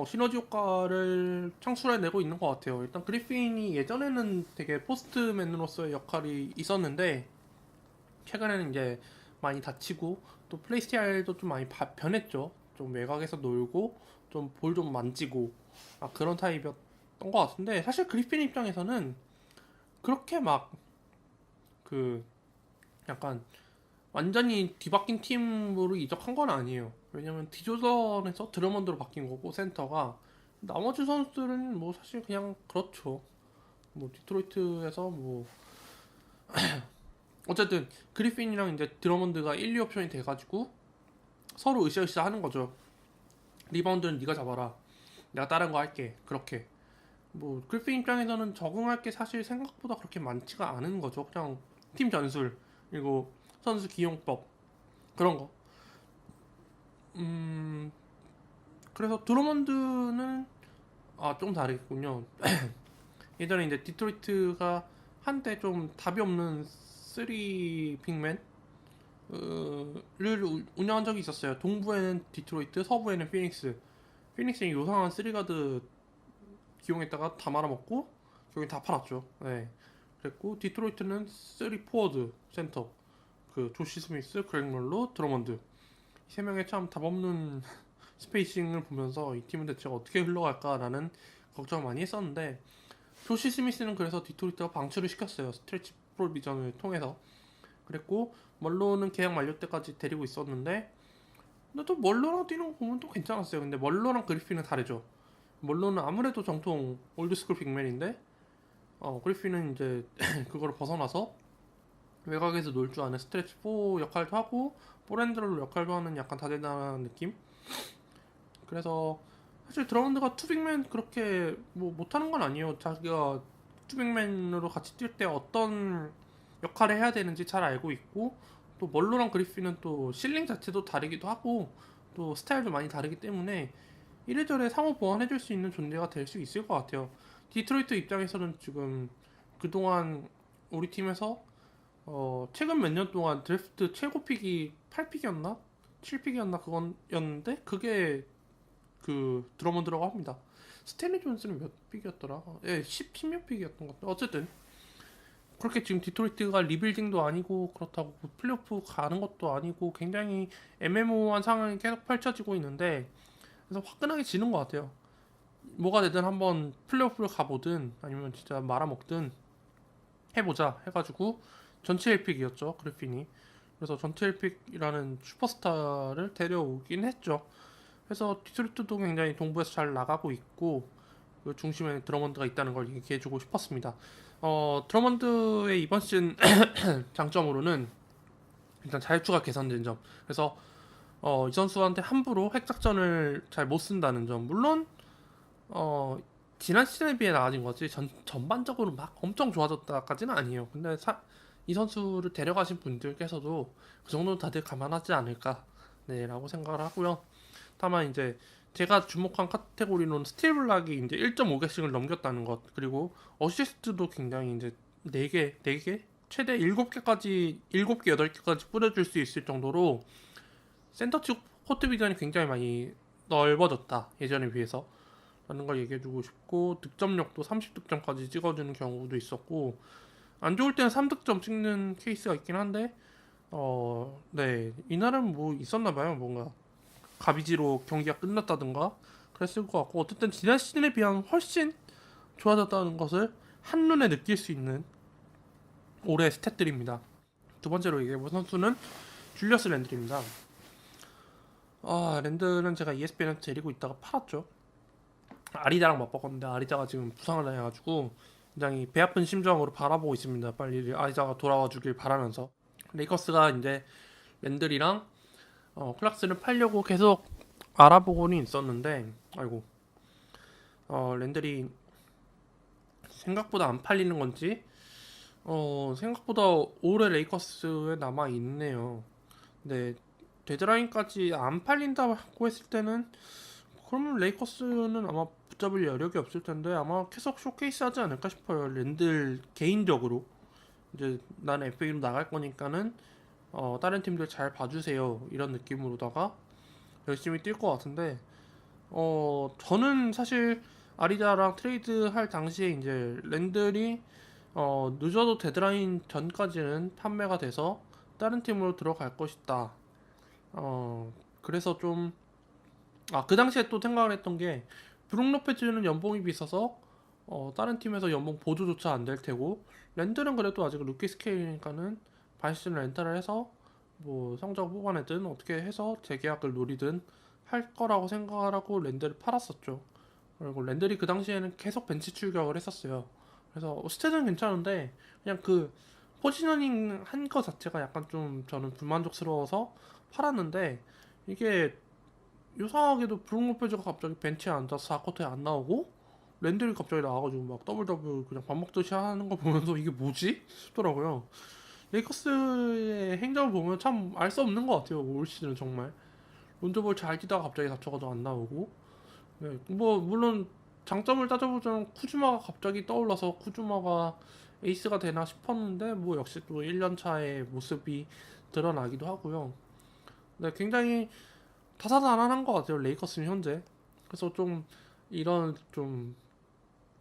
시너지 효과를 창출해내고 있는 것 같아요. 일단 그리핀이 예전에는 되게 포스트맨으로서의 역할이 있었는데 최근에는 이제 많이 다치고 또 플레이 스타일도 좀 많이 변했죠. 좀 외곽에서 놀고 좀 볼 좀 만지고 그런 타입이었던 것 같은데 사실 그리핀 입장에서는 그렇게 막 그 약간 완전히 뒤바뀐 팀으로 이적한 건 아니에요. 왜냐면 디조선에서 드러먼드로 바뀐 거고 센터가 나머지 선수들은 뭐 사실 그냥 그렇죠. 뭐 디트로이트에서 뭐 어쨌든 그리핀이랑 이제 드러먼드가 1, 2옵션이 돼가지고 서로 으쌰으쌰 하는 거죠. 리바운드는 네가 잡아라. 내가 다른 거 할게. 그렇게. 뭐 그리핀 입장에서는 적응할 게 사실 생각보다 그렇게 많지가 않은 거죠. 그냥 팀 전술 그리고 선수 기용법 그런 거. 음 그래서 드러먼드는 좀 다르겠군요. 예전에 이제 디트로이트가 한때 좀 답이 없는 3 빅맨 를 운영한 적이 있었어요. 동부에는 디트로이트, 서부에는 피닉스. 피닉스는 요상한 3가드 기용했다가 다 말아먹고 결국엔 다 팔았죠. 네. 그랬고 디트로이트는 3 포워드 센터 그 조시 스미스, 그렉 롤로, 드러먼드 이 세 명의 참 답없는 스페이싱을 보면서 이 팀은 대체 어떻게 흘러갈까라는 걱정을 많이 했었는데 조시 스미스는 그래서 디트로이트가 방출을 시켰어요. 스트레치 프로비전을 통해서. 그랬고 멀로는 계약 만료 때까지 데리고 있었는데 근데 또 멀로랑 뛰는 거 보면 또 괜찮았어요. 근데 멀로랑 그리핀은 다르죠. 멀로는 아무래도 정통 올드스쿨 빅맨인데 그리핀은 이제 그거를 벗어나서 외곽에서 놀 줄 아는 스트레치 4 역할도 하고 볼핸드롤 역할도 하는 약간 다재다능한 느낌. 그래서 사실 드러먼드가 투빅맨 그렇게 뭐 못하는 건 아니에요. 자기가 투빅맨으로 같이 뛸 때 어떤 역할을 해야 되는지 잘 알고 있고 또 멀로랑 그리핀은 또 실링 자체도 다르기도 하고 또 스타일도 많이 다르기 때문에 이래저래 상호 보완해줄 수 있는 존재가 될 수 있을 것 같아요. 디트로이트 입장에서는 지금 그동안 우리 팀에서 최근 몇 년 동안 드래프트 최고 픽이 8픽이었나? 7픽이었나? 그건였는데 그게 그 드러먼드라고 합니다. 스탠리 존스는 몇 픽이었더라? 예, 10몇 픽이었던 것 같아요. 어쨌든 그렇게 지금 디트로이트가 리빌딩도 아니고 그렇다고 플레이오프 가는 것도 아니고 굉장히 애매모호한 상황이 계속 펼쳐지고 있는데 그래서 화끈하게 지는 것 같아요. 뭐가 되든 한번 플레이오프를 가보든 아니면 진짜 말아먹든 해보자 해가지고 전체 1픽이었죠 그리핀이. 그래서 전체 1픽이라는 슈퍼스타를 데려오긴 했죠. 그래서 디트로이트도 굉장히 동부에서 잘 나가고 있고 그 중심에 드러먼드가 있다는 걸 얘기해주고 싶었습니다. 드러먼드의 이번 시즌 장점으로는 일단 자유투가 개선된 점. 그래서 이 선수한테 함부로 핵작전을 잘 못 쓴다는 점. 물론 지난 시즌에 비해 나아진 거지 전반적으로 막 엄청 좋아졌다까지는 아니에요. 근데 이 선수를 데려가신 분들께서도 그 정도는 다들 감안하지 않을까 라고 생각을 하고요. 다만 이제 제가 주목한 카테고리로는 스틸 블락이 이제 1.5개씩을 넘겼다는 것, 그리고 어시스트도 굉장히 이제 4개 최대 7개까지 7개 8개까지 뿌려줄 수 있을 정도로 센터 측 코트 비전이 굉장히 많이 넓어졌다 예전에 비해서 라는 걸 얘기해주고 싶고, 득점력도 30득점까지 찍어주는 경우도 있었고, 안 좋을 때는 3득점 찍는 케이스가 있긴 한데 네. 이날은 뭐 있었나 봐요. 뭔가 가비지로 경기가 끝났다든가 그랬을 것 같고 어쨌든 지난 시즌에 비하면 훨씬 좋아졌다는 것을 한눈에 느낄 수 있는 올해의 스탯들입니다. 두 번째로 얘기해볼 선수는 줄리어스 랜들입니다. 랜들은 제가 ESPN에서 데리고 있다가 팔았죠. 아리자랑 맞바꿨는데 아리자가 지금 부상을 당해가지고 굉장히 배 아픈 심정으로 바라보고 있습니다. 빨리 아리자가 돌아와 주길 바라면서 레이커스가 이제 랜들이랑 클락스를 팔려고 계속 알아보고는 있었는데 아이고 랜들이 생각보다 안 팔리는 건지 생각보다 올해 레이커스에 남아 있네요. 근데 데드라인까지 안 팔린다고 했을 때는 그러면 레이커스는 아마 붙잡을 여력이 없을 텐데 아마 계속 쇼케이스 하지 않을까 싶어요. 랜들 개인적으로 이제 나는 FA로 나갈 거니까는 다른 팀들 잘 봐주세요 이런 느낌으로다가 열심히 뛸 것 같은데 저는 사실 아리자랑 트레이드 할 당시에 이제 랜들이 늦어도 데드라인 전까지는 판매가 돼서 다른 팀으로 들어갈 것이다. 그래서 좀 그 당시에 또 생각을 했던 게 브룩 로페즈는 연봉이 비싸서 다른 팀에서 연봉 보조조차 안 될 테고 랜들은 그래도 아직 루키 스케일이니까는 반시즌 렌탈을 해서 뭐 성적 뽑아내든 어떻게 해서 재계약을 노리든 할 거라고 생각을 하고 랜들을 팔았었죠. 그리고 랜들이 그 당시에는 계속 벤치 출격을 했었어요. 그래서 스탯은 괜찮은데 그냥 그 포지셔닝 한 거 자체가 약간 좀 저는 불만족스러워서 팔았는데 이게 요상하게도 브룩 로페즈가 갑자기 벤치에 앉아서 4쿼터에 안 나오고 랜들이 갑자기 나와가지고 막 더블 더블 그냥 밥 먹듯이 하는 거 보면서 이게 뭐지? 싶더라고요. 레이커스의 행적을 보면 참 알 수 없는 것 같아요. 올 시즌은 정말 론저볼 잘 뛰다가 갑자기 다쳐가지고 안 나오고 네, 뭐 물론 장점을 따져보자면 쿠즈마가 갑자기 떠올라서 쿠즈마가 에이스가 되나 싶었는데 뭐 역시 또 1년 차의 모습이 드러나기도 하고요. 네, 굉장히 다사다난한 것 같아요. 레이커스는 현재. 그래서 좀 이런 좀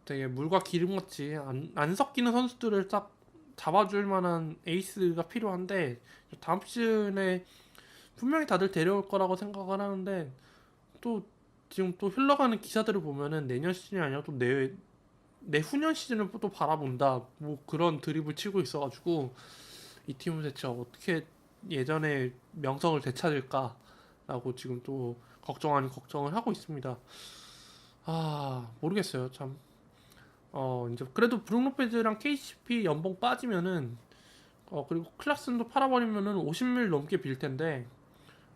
되게 물과 기름같이 안 섞이는 선수들을 딱 잡아줄 만한 에이스가 필요한데 다음 시즌에 분명히 다들 데려올 거라고 생각을 하는데 또 지금 또 흘러가는 기사들을 보면은 내년 시즌이 아니라 또 내후년 시즌을 또 바라본다 뭐 그런 드립을 치고 있어가지고 이 팀은 대체 어떻게 예전의 명성을 되찾을까라고 지금 또 걱정 아닌 걱정을 하고 있습니다. 모르겠어요 참. 이제 그래도 브룩 로페즈랑 KCP 연봉 빠지면은 그리고 클락슨도 팔아버리면은 50밀 넘게 빌 텐데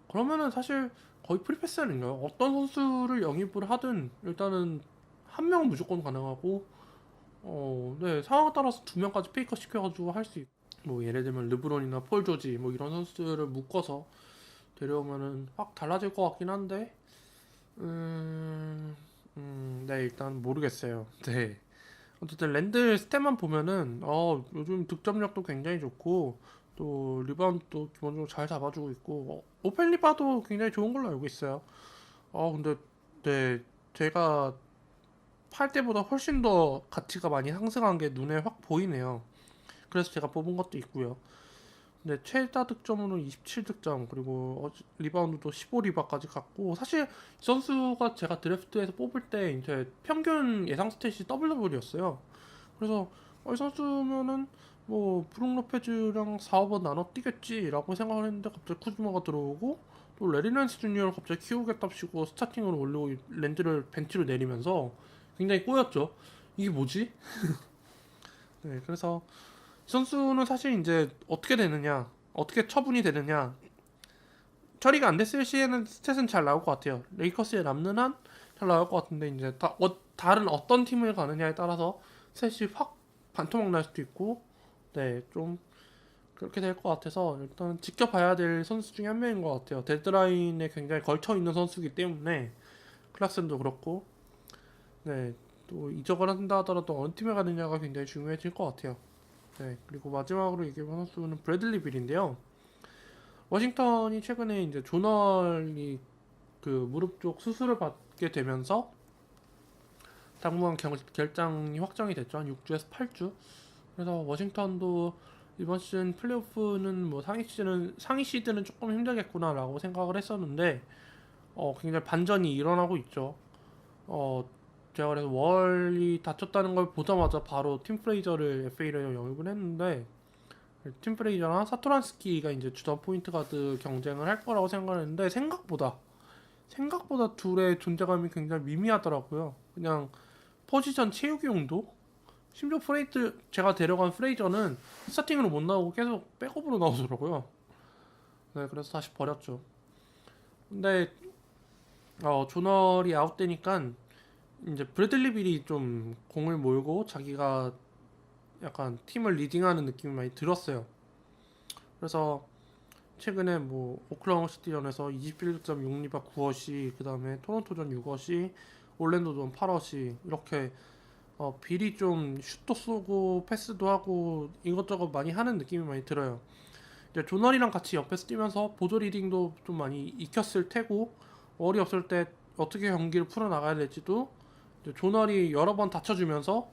그러면은 사실 거의 프리패스 아닌가요? 어떤 선수를 영입을 하든 일단은 한 명은 무조건 가능하고 네 상황에 따라서 두 명까지 페이커 시켜가지고 할 수 있고 뭐 예를 들면 르브론이나 폴 조지 뭐 이런 선수들을 묶어서 데려오면은 확 달라질 것 같긴 한데 네 일단 모르겠어요. 네. 어쨌든 랜들 스탯만 보면은 요즘 득점력도 굉장히 좋고 또 리바운드도 기본적으로 잘 잡아주고 있고 오펠리바도 굉장히 좋은 걸로 알고 있어요. 근데 네 제가 팔 때보다 훨씬 더 가치가 많이 상승한 게 눈에 확 보이네요. 그래서 제가 뽑은 것도 있고요. 근데 최다 득점으로 27득점 그리고 리바운드도 15리바까지 갔고 사실 이 선수가 제가 드래프트에서 뽑을 때 이제 평균 예상 스탯이 더블 더블이었어요. 그래서 이 선수면은 뭐 브룩 로페즈랑 4, 5번 나눠 뛰겠지라고 생각을 했는데 갑자기 쿠즈마가 들어오고 또 레리 랜스 주니어를 갑자기 키우겠답시고 스타팅으로 올리고 랜드를 벤치로 내리면서 굉장히 꼬였죠. 이게 뭐지? 네, 그래서 이 선수는 사실 이제 어떻게 되느냐, 어떻게 처분이 되느냐 처리가 안 됐을 시에는 스탯은 잘 나올 것 같아요. 레이커스에 남는 한 잘 나올 것 같은데 이제 다른 어떤 팀을 가느냐에 따라서 스탯이 확 반토막 날 수도 있고, 네, 좀 그렇게 될 것 같아서 일단 지켜봐야 될 선수 중에 한 명인 것 같아요. 데드라인에 굉장히 걸쳐 있는 선수이기 때문에 클락슨도 그렇고, 네, 또 이적을 한다 하더라도 어느 팀에 가느냐가 굉장히 중요해질 것 같아요. 네, 그리고 마지막으로 얘기해볼 선수는 브래들리 빌인데요. 워싱턴이 최근에 이제 조널이 그 무릎 쪽 수술을 받게 되면서 당분간 결장이 확정이 됐죠. 한 6주에서 8주. 그래서 워싱턴도 이번 시즌 플레이오프는 뭐 상위 시드는 조금 힘들겠구나라고 생각을 했었는데 굉장히 반전이 일어나고 있죠. 어, 제가 그래서 월이 다쳤다는 걸 보자마자 바로 팀 프레이저를 FA로 영입을 했는데 팀 프레이저랑 사토란스키가 이제 주전 포인트 가드 경쟁을 할 거라고 생각을 했는데 생각보다 둘의 존재감이 굉장히 미미하더라고요. 그냥 포지션 채우기 용도? 심지어 제가 데려간 프레이저는 스타팅으로 못 나오고 계속 백업으로 나오더라고요. 네, 그래서 다시 버렸죠. 근데 조널이 아웃되니까 이제 브래들리 빌이 좀 공을 몰고 자기가 약간 팀을 리딩하는 느낌이 많이 들었어요. 그래서 최근에 뭐 오클라호마 시티전에서 21.6리바 9어시, 그 다음에 토론토전 6어시, 올랜도전 8어시 이렇게 빌이 좀 슛도 쏘고 패스도 하고 이것저것 많이 하는 느낌이 많이 들어요. 이제 조널이랑 같이 옆에서 뛰면서 보조 리딩도 좀 많이 익혔을 테고 월이 없을 때 어떻게 경기를 풀어나가야 될지도 이제 조널이 여러 번 다쳐주면서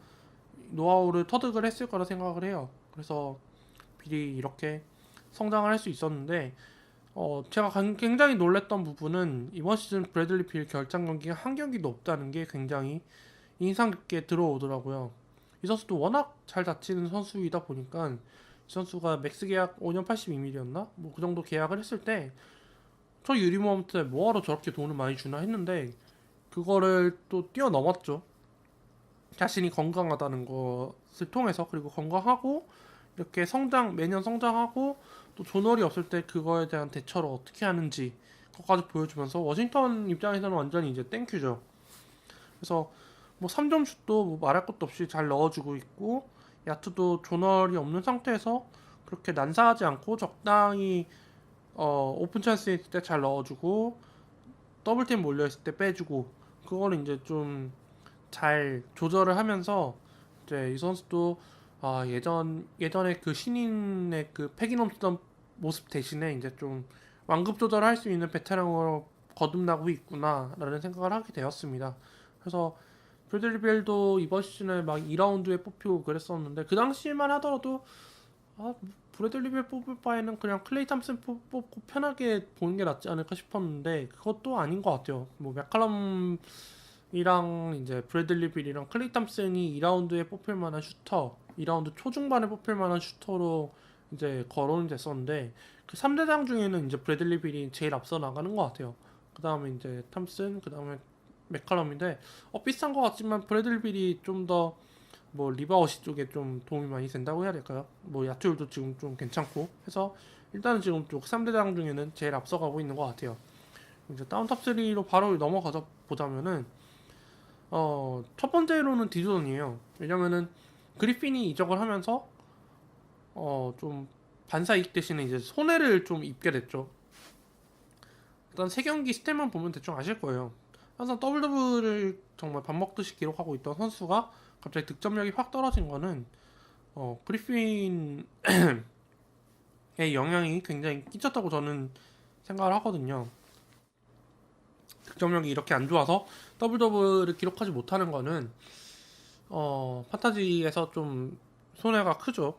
노하우를 터득을 했을 거라 생각을 해요. 그래서 빌이 이렇게 성장을 할 수 있었는데 제가 굉장히 놀랬던 부분은 이번 시즌 브래들리 빌 결장 경기가 한 경기도 없다는 게 굉장히 인상 깊게 들어오더라고요. 이 선수도 워낙 잘 다치는 선수이다 보니까 이 선수가 맥스 계약 5년 82밀이었나? 뭐 그 정도 계약을 했을 때 저 유리모먼트에 뭐하러 저렇게 돈을 많이 주나 했는데 그거를 또 뛰어넘었죠. 자신이 건강하다는 것을 통해서, 그리고 건강하고 이렇게 매년 성장하고 또 존월이 없을 때 그거에 대한 대처를 어떻게 하는지 그것까지 보여주면서 워싱턴 입장에서는 완전히 이제 땡큐죠. 그래서 뭐 3점 슛도 뭐 말할 것도 없이 잘 넣어주고 있고 야투도 존월이 없는 상태에서 그렇게 난사하지 않고 적당히 오픈 찬스 있을 때 잘 넣어주고 더블팀 몰려있을 때 빼주고 그거를 이제 좀 잘 조절을 하면서 이제 이 선수도 예전에 그 신인의 그 패기 넘치던 모습 대신에 이제 좀 완급 조절을 할 수 있는 베테랑으로 거듭나고 있구나라는 생각을 하게 되었습니다. 그래서 브래들리 벨도 이번 시즌에 막 2라운드에 뽑히고 그랬었는데 그 당시만 하더라도 브래들리 벨 뽑을 바에는 그냥 클레이 탐슨 뽑고 편하게 보는 게 낫지 않을까 싶었는데 그것도 아닌 것 같아요. 뭐 맥컬럼이랑 이제 브래들리 빌이랑 클레이 탐슨이 2라운드에 뽑힐 만한 슈터, 2라운드 초중반에 뽑힐 만한 슈터로 이제 거론이 됐었는데 그 3대장 중에는 이제 브래들리 빌이 제일 앞서 나가는 것 같아요. 그 다음에 이제 탐슨, 그 다음에 맥컬럼인데 비싼 것 같지만 브래들리 빌이 좀 더 뭐 리바어시 쪽에 좀 도움이 많이 된다고 해야 될까요? 뭐 야투율도 지금 좀 괜찮고 해서 일단은 지금 쪽 3대장 중에는 제일 앞서가고 있는 것 같아요. 이제 다운 탑 3로 바로 넘어가서 보자면은 첫 번째로는 디조던이에요. 왜냐면은 그리핀이 이적을 하면서 좀 반사이익 대신에 이제 손해를 좀 입게 됐죠. 일단 세 경기 스탯만 보면 대충 아실 거예요. 항상 더블 더블을 정말 밥 먹듯이 기록하고 있던 선수가 갑자기 득점력이 확 떨어진 거는 그리핀의 영향이 굉장히 끼쳤다고 저는 생각을 하거든요. 득점력이 이렇게 안 좋아서 더블 더블을 기록하지 못하는 거는 판타지에서 좀 손해가 크죠.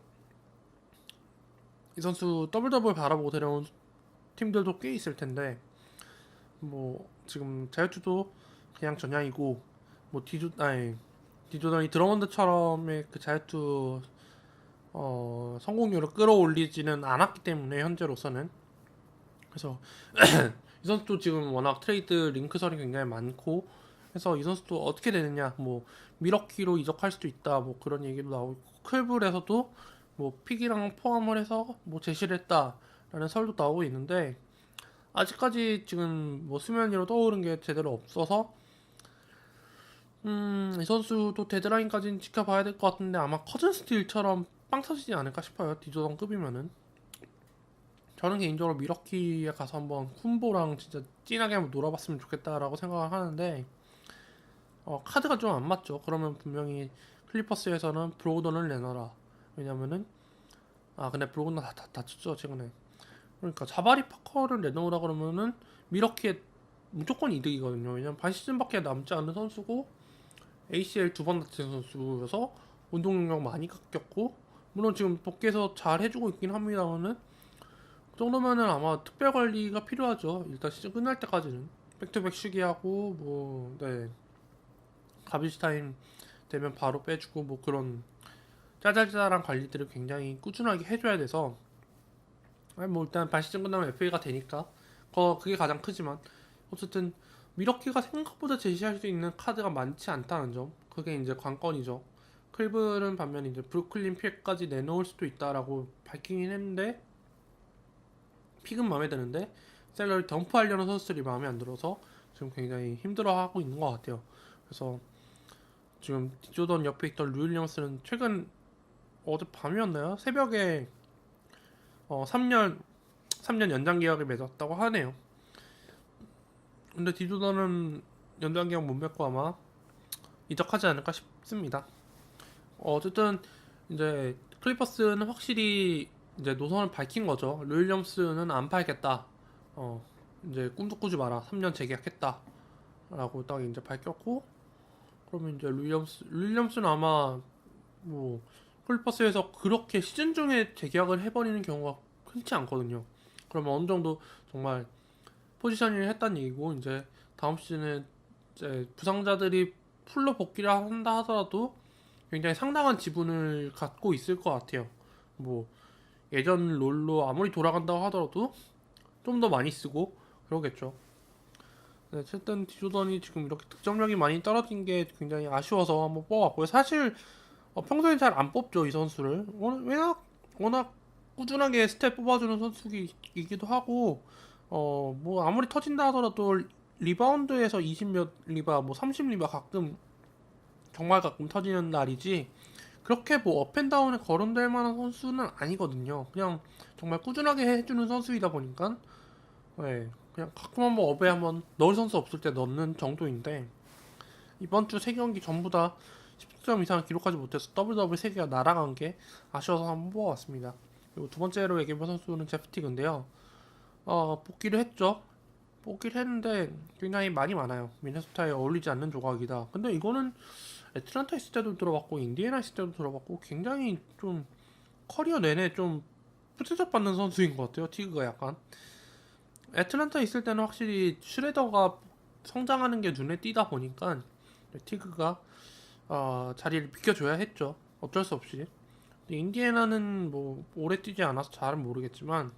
이 선수 더블 더블 바라보고 데려온 팀들도 꽤 있을 텐데 뭐 지금 자유투도 그냥 전향이고 뭐 디조던이 드러먼드처럼의 그 자유투 성공률을 끌어올리지는 않았기 때문에 현재로서는. 그래서 이 선수도 지금 워낙 트레이드 링크설이 굉장히 많고 해서 이 선수도 어떻게 되느냐, 뭐 미러키로 이적할 수도 있다, 뭐 그런 얘기도 나오고 클블에서도 뭐 픽이랑 포함을 해서 뭐 제시를 했다라는 설도 나오고 있는데 아직까지 지금 뭐 수면 위로 떠오른 게 제대로 없어서 이 선수도 데드라인까지는 지켜봐야 될 것 같은데 아마 커즌 스틸처럼 빵 터지지 않을까 싶어요. 디조던급이면은. 저는 개인적으로 미러키에 가서 한번 쿤보랑 진짜 진하게 한번 놀아봤으면 좋겠다라고 생각을 하는데 카드가 좀 안 맞죠. 그러면 분명히 클리퍼스에서는 브로우던을 내놔라. 왜냐면은 근데 브로우던 다 다쳤죠 최근에. 그러니까 자바리 파커를 내놓으라 그러면은 미러키에 무조건 이득이거든요. 왜냐면 반 시즌밖에 남지 않은 선수고 ACL 2번 다친 선수여서 운동 능력 많이 깎였고 물론 지금 복귀해서 잘 해주고 있긴 합니다만은 그 정도면은 아마 특별 관리가 필요하죠. 일단 시즌 끝날 때까지는 백투백 쉬게 하고 네, 가비지 타임 되면 바로 빼주고 뭐 그런 짜잘짜잘한 관리들을 굉장히 꾸준하게 해줘야 돼서 아니 뭐 일단 반 시즌 끝나면 FA가 되니까 그게 가장 크지만 어쨌든 미러키가 생각보다 제시할 수 있는 카드가 많지 않다는 점 그게 이제 관건이죠. 클블은 반면 이제 브루클린 픽까지 내놓을 수도 있다라고 밝히긴 했는데 픽은 마음에 드는데 셀러를 덤프하려는 선수들이 마음에 안 들어서 지금 굉장히 힘들어하고 있는 것 같아요. 그래서 지금 디조던 옆에 있던 루일리엄스는 최근 어젯밤이었나요? 새벽에 3년 연장 계약을 맺었다고 하네요. 근데 디조던은 연장 계약 못 맺고 아마 이적하지 않을까 싶습니다. 어쨌든 이제 클리퍼스는 확실히 이제 노선을 밝힌 거죠. 루일리엄스는 안 팔겠다. 어 이제 꿈도 꾸지 마라. 3년 재계약했다. 라고 딱 이제 밝혔고 그러면 이제 루일리엄스는 아마 뭐 클리퍼스에서 그렇게 시즌 중에 재계약을 해버리는 경우가 흔치 않거든요. 그러면 어느 정도 정말 포지셔닝을 했다는 얘기고 이제 다음 시즌에 이제 부상자들이 풀로 복귀를 한다 하더라도 굉장히 상당한 지분을 갖고 있을 것 같아요. 뭐 예전 롤로 아무리 돌아간다고 하더라도 좀 더 많이 쓰고 그러겠죠. 네, 어쨌든 디조던이 지금 이렇게 득점력이 많이 떨어진 게 굉장히 아쉬워서 한번 뽑았고요. 사실 평소엔 잘 안 뽑죠 이 선수를. 워낙 꾸준하게 스탯 뽑아주는 선수이기도 하고 뭐 아무리 터진다 하더라도 리바운드에서 20 몇 리바 뭐 30 리바 정말 가끔 터지는 날이지 그렇게 뭐 업앤다운에 거론될 만한 선수는 아니거든요. 그냥 정말 꾸준하게 해주는 선수이다 보니까 네, 그냥 가끔 한번 업에 한번 넣을 선수 없을 때 넣는 정도인데 이번 주 3경기 전부 다 10점 이상 기록하지 못해서 더블 3개가 날아간 게 아쉬워서 한번 뽑아봤습니다. 그리고 두 번째로 얘기해볼 선수는 제프티그인데요. 복귀를 했죠. 복귀를 했는데 굉장히 많이 많아요. 미네소타에 어울리지 않는 조각이다. 근데 이거는 애틀란타 있을 때도 들어봤고 인디애나 있을 때도 들어봤고 굉장히 좀 커리어 내내 좀 푸드접 받는 선수인 것 같아요. 티그가 약간 애틀란타 있을 때는 확실히 슈레더가 성장하는 게 눈에 띄다 보니까 티그가 자리를 비켜줘야 했죠. 어쩔 수 없이. 근데 인디애나는 뭐 오래 뛰지 않아서 잘은 모르겠지만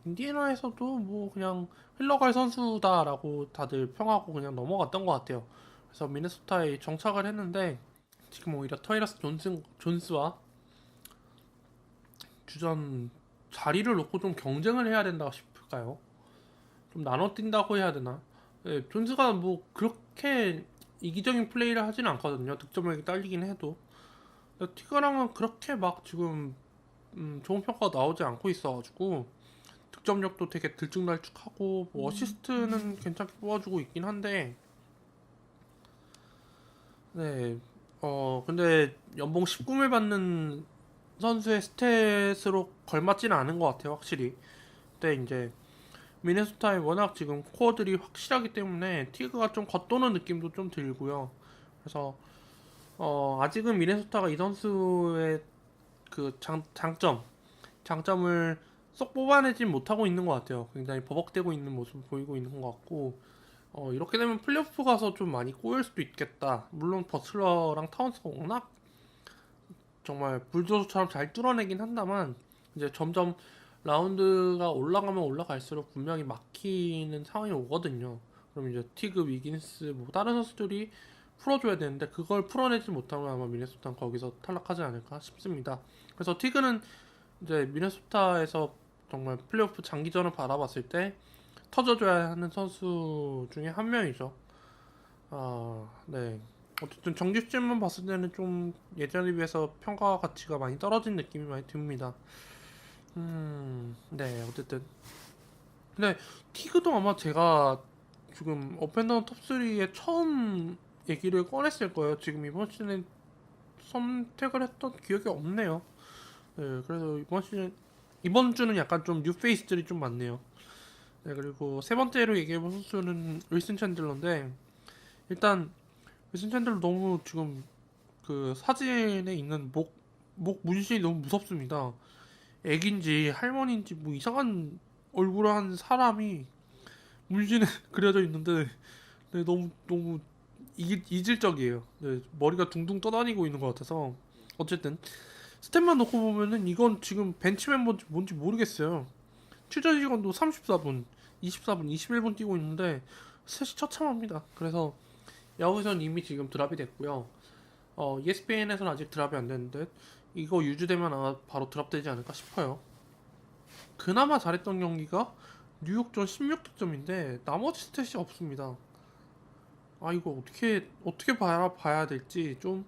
인디애나에서도 뭐 그냥 흘러갈 선수다라고 다들 평하고 그냥 넘어갔던 것 같아요. 그래서 미네소타에 정착을 했는데 지금 오히려 터이러스 존스와 주전 자리를 놓고 좀 경쟁을 해야 된다고 싶을까요? 좀 나눠 뛴다고 해야 되나? 네, 존스가 뭐 그렇게 이기적인 플레이를 하지는 않거든요. 득점력이 딸리긴 해도. 티거랑은 그렇게 막 지금 좋은 평가가 나오지 않고 있어가지고 득점력도 되게 들쭉날쭉하고 뭐 어시스트는 괜찮게 뽑아주고 있긴 한데 네, 근데 연봉 19을 받는 선수의 스탯으로 걸맞지는 않은 것 같아요, 확실히. 근데 이제 미네소타에 워낙 지금 코어들이 확실하기 때문에 티그가 좀 겉도는 느낌도 좀 들고요. 그래서 아직은 미네소타가 이 선수의 그 장점을 쏙 뽑아내진 못하고 있는 것 같아요. 굉장히 버벅대고 있는 모습 보이고 있는 것 같고 이렇게 되면 플레이오프 가서 좀 많이 꼬일 수도 있겠다. 물론 버틀러랑 타운스가 워낙 정말 불도저처럼 잘 뚫어내긴 한다만 이제 점점 라운드가 올라가면 올라갈수록 분명히 막히는 상황이 오거든요. 그럼 이제 티그, 위긴스, 뭐 다른 선수들이 풀어줘야 되는데 그걸 풀어내지 못하면 아마 미네소타는 거기서 탈락하지 않을까 싶습니다. 그래서 티그는 이제 미네소타에서 정말 플레이오프 장기전을 바라봤을 때 터져줘야 하는 선수 중에 한 명이죠. 네. 어쨌든 정규 시즌만 봤을 때는 좀 예전에 비해서 평가 가치가 많이 떨어진 느낌이 많이 듭니다. 네, 어쨌든. 근데 티그도 아마 제가 지금 업앤다운 톱3에 처음 얘기를 꺼냈을 거예요. 지금 이번 시즌에 선택을 했던 기억이 없네요. 네, 그래서 이번 주는 약간 좀 뉴페이스들이 좀 많네요. 네, 그리고 세 번째로 얘기해본 선수는 윌슨 챈들러인데, 일단, 윌슨 챈들러 너무 지금 그 사진에 있는 목 문신이 너무 무섭습니다. 애긴지 할머니인지 뭐 이상한 얼굴을 한 사람이 문신에 그려져 있는데 네, 너무 너무 이질적이에요. 네, 머리가 둥둥 떠다니고 있는 것 같아서 어쨌든 스탯만 놓고 보면은 이건 지금 벤치 멤버인지 뭔지 모르겠어요. 출전 시간도 34분, 24분, 21분 뛰고 있는데 셋이 처참합니다. 그래서 여기선 이미 지금 드랍이 됐고요. ESPN에서는 아직 드랍이 안 됐는데 이거 유지되면 아마 바로 드랍되지 않을까 싶어요. 그나마 잘했던 경기가 뉴욕전 16득점인데 나머지 스탯이 없습니다. 아 이거 어떻게 봐야 될지 좀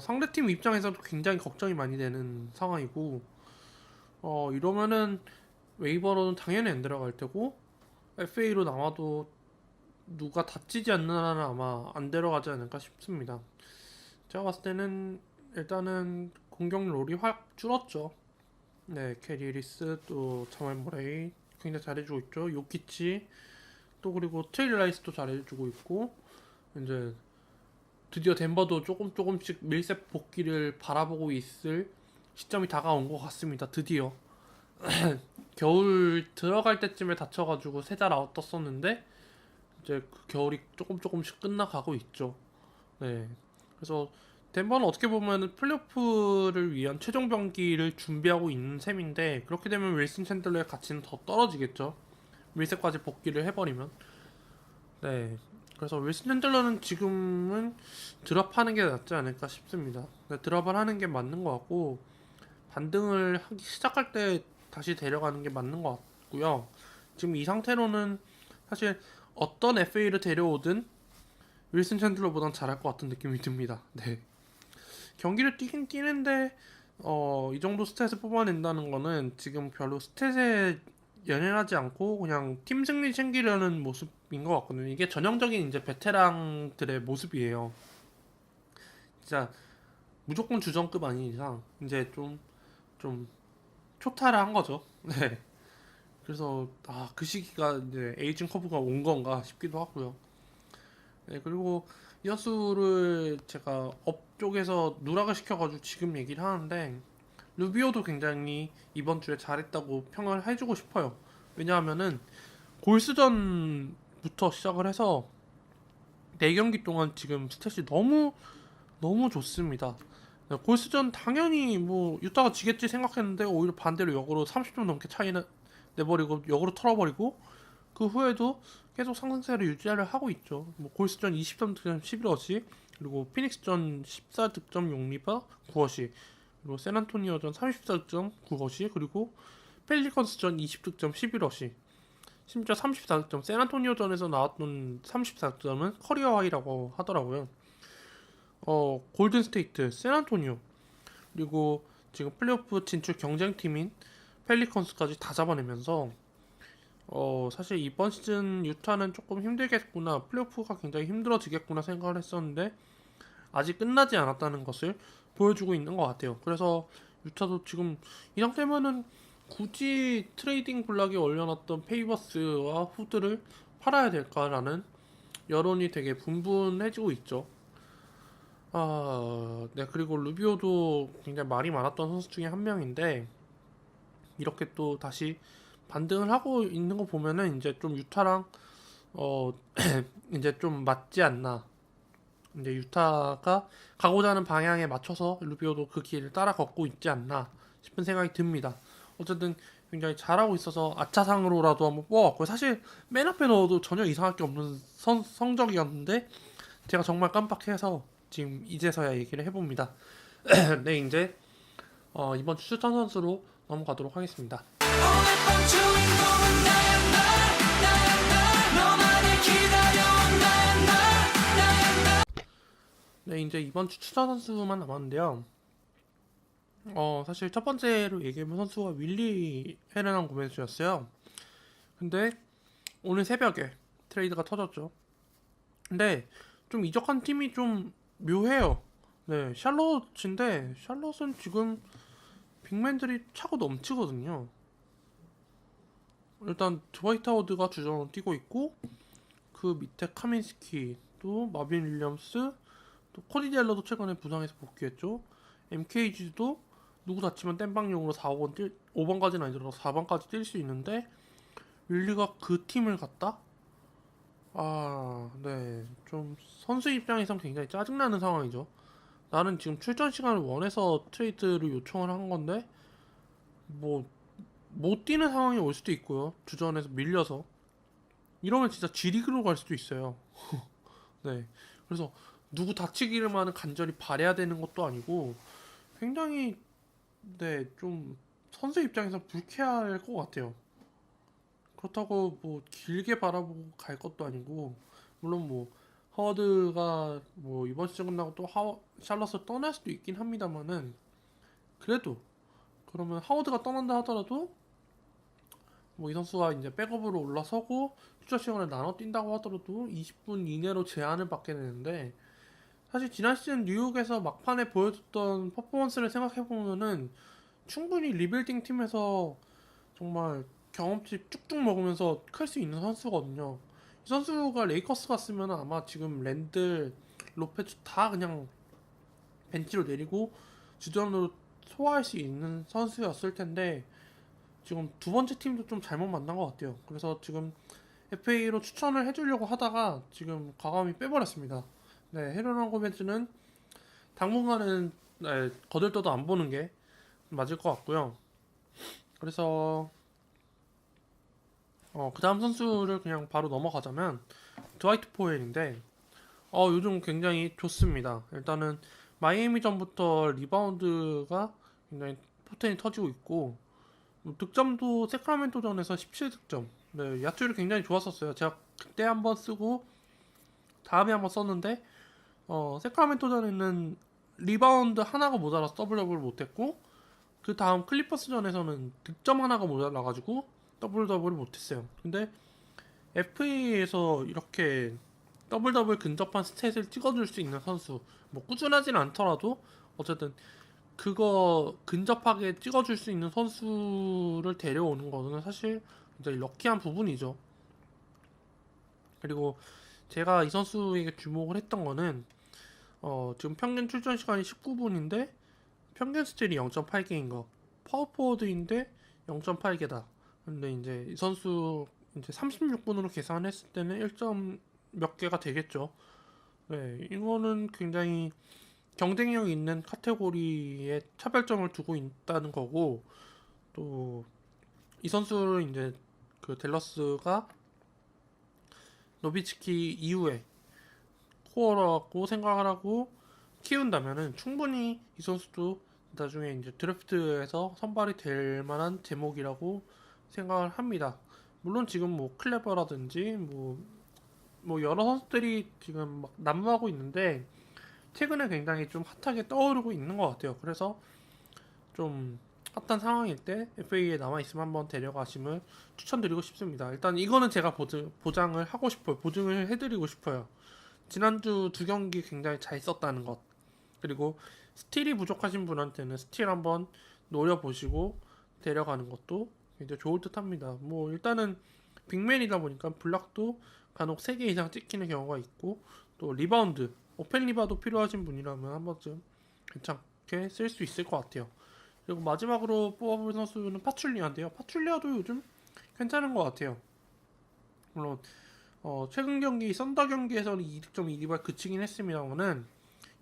상대팀 입장에서도 굉장히 걱정이 많이 되는 상황이고 이러면은 웨이버로는 당연히 안 들어갈 테고 FA로 나와도 누가 다치지 않는 한은 아마 안 들어가지 않을까 싶습니다. 제가 봤을 때는 일단은 공격 롤이 확 줄었죠. 네, 캐리 리스 또 자말 모레이 굉장히 잘해주고 있죠. 요키치 또 그리고 트레일 라이스도 잘해주고 있고 이제 드디어 덴버도 조금씩 밀셋 복귀를 바라보고 있을 시점이 다가온 것 같습니다. 드디어 겨울 들어갈 때쯤에 다쳐가지고 세 달 아웃 떴었는데 이제 그 겨울이 조금씩 끝나가고 있죠. 네, 그래서 덴버는 어떻게 보면 플레이오프를 위한 최종 병기를 준비하고 있는 셈인데 그렇게 되면 윌슨 챈들러의 가치는 더 떨어지겠죠. 밀셋까지 복귀를 해버리면. 네, 그래서 윌슨 챈들러는 지금은 드랍하는 게 낫지 않을까 싶습니다. 네, 드랍을 하는 게 맞는 것 같고 반등을 하기 시작할 때 다시 데려가는 게 맞는 것 같고요. 지금 이 상태로는 사실 어떤 FA를 데려오든 윌슨 챈들러보단 잘할 것 같은 느낌이 듭니다. 네. 경기를 뛰긴 뛰는데 이 정도 스탯을 뽑아낸다는 거는 지금 별로 스탯에 연연하지 않고 그냥 팀 승리 챙기려는 모습인 것 같거든요. 이게 전형적인 이제 베테랑들의 모습이에요. 진짜 무조건 주전급 아닌 이상 이제 좀 초탈한 거죠. 네. 그래서 그 시기가 이제 에이징 커브가 온 건가 싶기도 하고요. 네, 그리고 이 선수를 제가 업 쪽에서 누락을 시켜가지고 지금 얘기를 하는데 루비오도 굉장히 이번 주에 잘했다고 평을 해주고 싶어요. 왜냐하면은 골스전부터 시작을 해서 4경기 동안 지금 스탯이 너무 좋습니다. 네, 골스전 당연히 뭐 유타가 지겠지 생각했는데 오히려 반대로 역으로 30점 넘게 차이는 내버리고 역으로 털어버리고 그 후에도 계속 상승세를 유지를 하고 있죠. 뭐 골스전 20득점 11어시 그리고 피닉스전 14득점 6리바 9어시 그리고 샌안토니오전 34득점 9어시 그리고 펠리컨스전 20득점 11어시 심지어 34득점 샌안토니오전에서 나왔던 34득점은 커리어 하이라고 하더라고요. 골든스테이트, 샌안토니오 그리고 지금 플레이오프 진출 경쟁팀인 펠리컨스까지 다 잡아내면서 사실 이번 시즌 유타는 조금 힘들겠구나 플레이오프가 굉장히 힘들어지겠구나 생각을 했었는데 아직 끝나지 않았다는 것을 보여주고 있는 것 같아요. 그래서 유타도 지금 이 상태면은 굳이 트레이딩 블락에 올려놨던 페이버스와 후드를 팔아야 될까라는 여론이 되게 분분해지고 있죠. 네, 그리고 루비오도 굉장히 말이 많았던 선수 중에 한 명인데 이렇게 또 다시 반등을 하고 있는 거 보면은 이제 좀 유타랑 이제 좀 맞지 않나. 이제 유타가 가고자 하는 방향에 맞춰서 루비오도 그 길을 따라 걷고 있지 않나 싶은 생각이 듭니다. 어쨌든 굉장히 잘하고 있어서 아차상으로라도 한번 뽑아왔고요. 사실 맨 앞에 넣어도 전혀 이상할 게 없는 성적이었는데 제가 정말 깜빡해서 지금 이제서야 얘기를 해봅니다. 네, 이제 이번 주 추천 선수로 넘어가도록 하겠습니다. 네, 이제 이번 주 추천 선수만 남았는데요. 사실 첫 번째로 얘기해본 선수가 윌리 헤르난 고메스였어요. 근데 오늘 새벽에 트레이드가 터졌죠. 근데 좀 이적한 팀이 좀 묘해요. 네, 샬롯인데 샬롯은 지금 빅맨들이 차고 넘치거든요. 일단 드와이트 하워드가 주전으로 뛰고 있고 그 밑에 카민스키 또 마빈 윌리엄스 또 코디 델러도 최근에 부상에서 복귀했죠. MKG도 누구 다치면 땜빵용으로 5번까지는 아니더라도 4번까지 뛸 수 있는데 윌리가 그 팀을 갔다? 아, 네. 좀 선수 입장에선 굉장히 짜증나는 상황이죠. 나는 지금 출전 시간을 원해서 트레이드를 요청을 한 건데 뭐 못 뛰는 상황이 올 수도 있고요. 주전에서 밀려서 이러면 진짜 G리그로 갈 수도 있어요. 네. 그래서 누구 다치기를만은 간절히 바래야 되는 것도 아니고 굉장히 네, 좀 선수 입장에서 불쾌할 것 같아요. 그렇다고 뭐 길게 바라보고 갈 것도 아니고 물론 뭐 하워드가 뭐 이번 시즌 끝나고 또 샬럿을 떠날 수도 있긴 합니다만은 그래도 그러면 하워드가 떠난다 하더라도 뭐 이 선수가 이제 백업으로 올라서고 출전 시간을 나눠 뛴다고 하더라도 20분 이내로 제한을 받게 되는데 사실 지난 시즌 뉴욕에서 막판에 보여줬던 퍼포먼스를 생각해 보면은 충분히 리빌딩 팀에서 정말 경험치 쭉쭉 먹으면서 클 수 있는 선수거든요. 이 선수가 레이커스 갔으면 아마 지금 랜들, 로페즈 다 그냥 벤치로 내리고 주전으로 소화할 수 있는 선수였을 텐데 지금 두 번째 팀도 좀 잘못 만난 것 같아요. 그래서 지금 FA로 추천을 해주려고 하다가 지금 과감히 빼버렸습니다. 네, 헤르난 고메즈는 당분간은 네, 거들떠도 안 보는 게 맞을 것 같고요. 그래서 그 다음 선수를 그냥 바로 넘어가자면 드와이트 포웰인데 요즘 굉장히 좋습니다. 일단은 마이애미 전부터 리바운드가 굉장히 포텐이 터지고 있고 뭐 득점도 세크라멘토전에서 17득점. 네, 야투율이 굉장히 좋았었어요. 제가 그때 한번 쓰고 다음에 한번 썼는데 세크라멘토전에는 리바운드 하나가 모자라서 더블 더블 못했고 그 다음 클리퍼스전에서는 득점 하나가 모자라가지고 더블 더블을 못했어요. 근데 FA에서 이렇게 더블 더블 근접한 스탯을 찍어줄 수 있는 선수, 뭐 꾸준하진 않더라도 어쨌든 그거 근접하게 찍어줄 수 있는 선수를 데려오는 거는 사실 굉장히 럭키한 부분이죠. 그리고 제가 이 선수에게 주목을 했던 거는 지금 평균 출전 시간이 19분인데 평균 스틸이 0.8개인 거. 파워포워드인데 0.8개다. 근데 이제 이 선수 이제 36분으로 계산했을 때는 1점 몇 개가 되겠죠. 네, 이거는 굉장히 경쟁력 있는 카테고리에 차별점을 두고 있다는 거고 또 이 선수를 이제 그 댈러스가 노비츠키 이후에 코어라고 생각을 하고 키운다면은 충분히 이 선수도 나중에 이제 드래프트에서 선발이 될 만한 제목이라고 생각을 합니다. 물론 지금 뭐 클레버라든지 뭐 여러 선수들이 지금 막 난무하고 있는데 최근에 굉장히 좀 핫하게 떠오르고 있는 것 같아요. 그래서 좀 핫한 상황일 때 FA에 남아있으면 한번 데려가심을 추천드리고 싶습니다. 일단 이거는 제가 보장을 하고 싶어요. 보증을 해드리고 싶어요. 지난주 두 경기 굉장히 잘 썼다는 것. 그리고 스틸이 부족하신 분한테는 스틸 한번 노려보시고 데려가는 것도 굉장히 좋을 듯 합니다. 뭐 일단은 빅맨이다 보니까 블락도 간혹 3개 이상 찍히는 경우가 있고 또 리바운드, 오펜 리바도 필요하신 분이라면 한 번쯤 괜찮게 쓸 수 있을 것 같아요. 그리고 마지막으로 뽑아볼 선수는 파출리아인데요. 파출리아도 요즘 괜찮은 것 같아요. 물론 최근 경기 썬더 경기에서는 2득점 2리발 그치긴 했습니다만은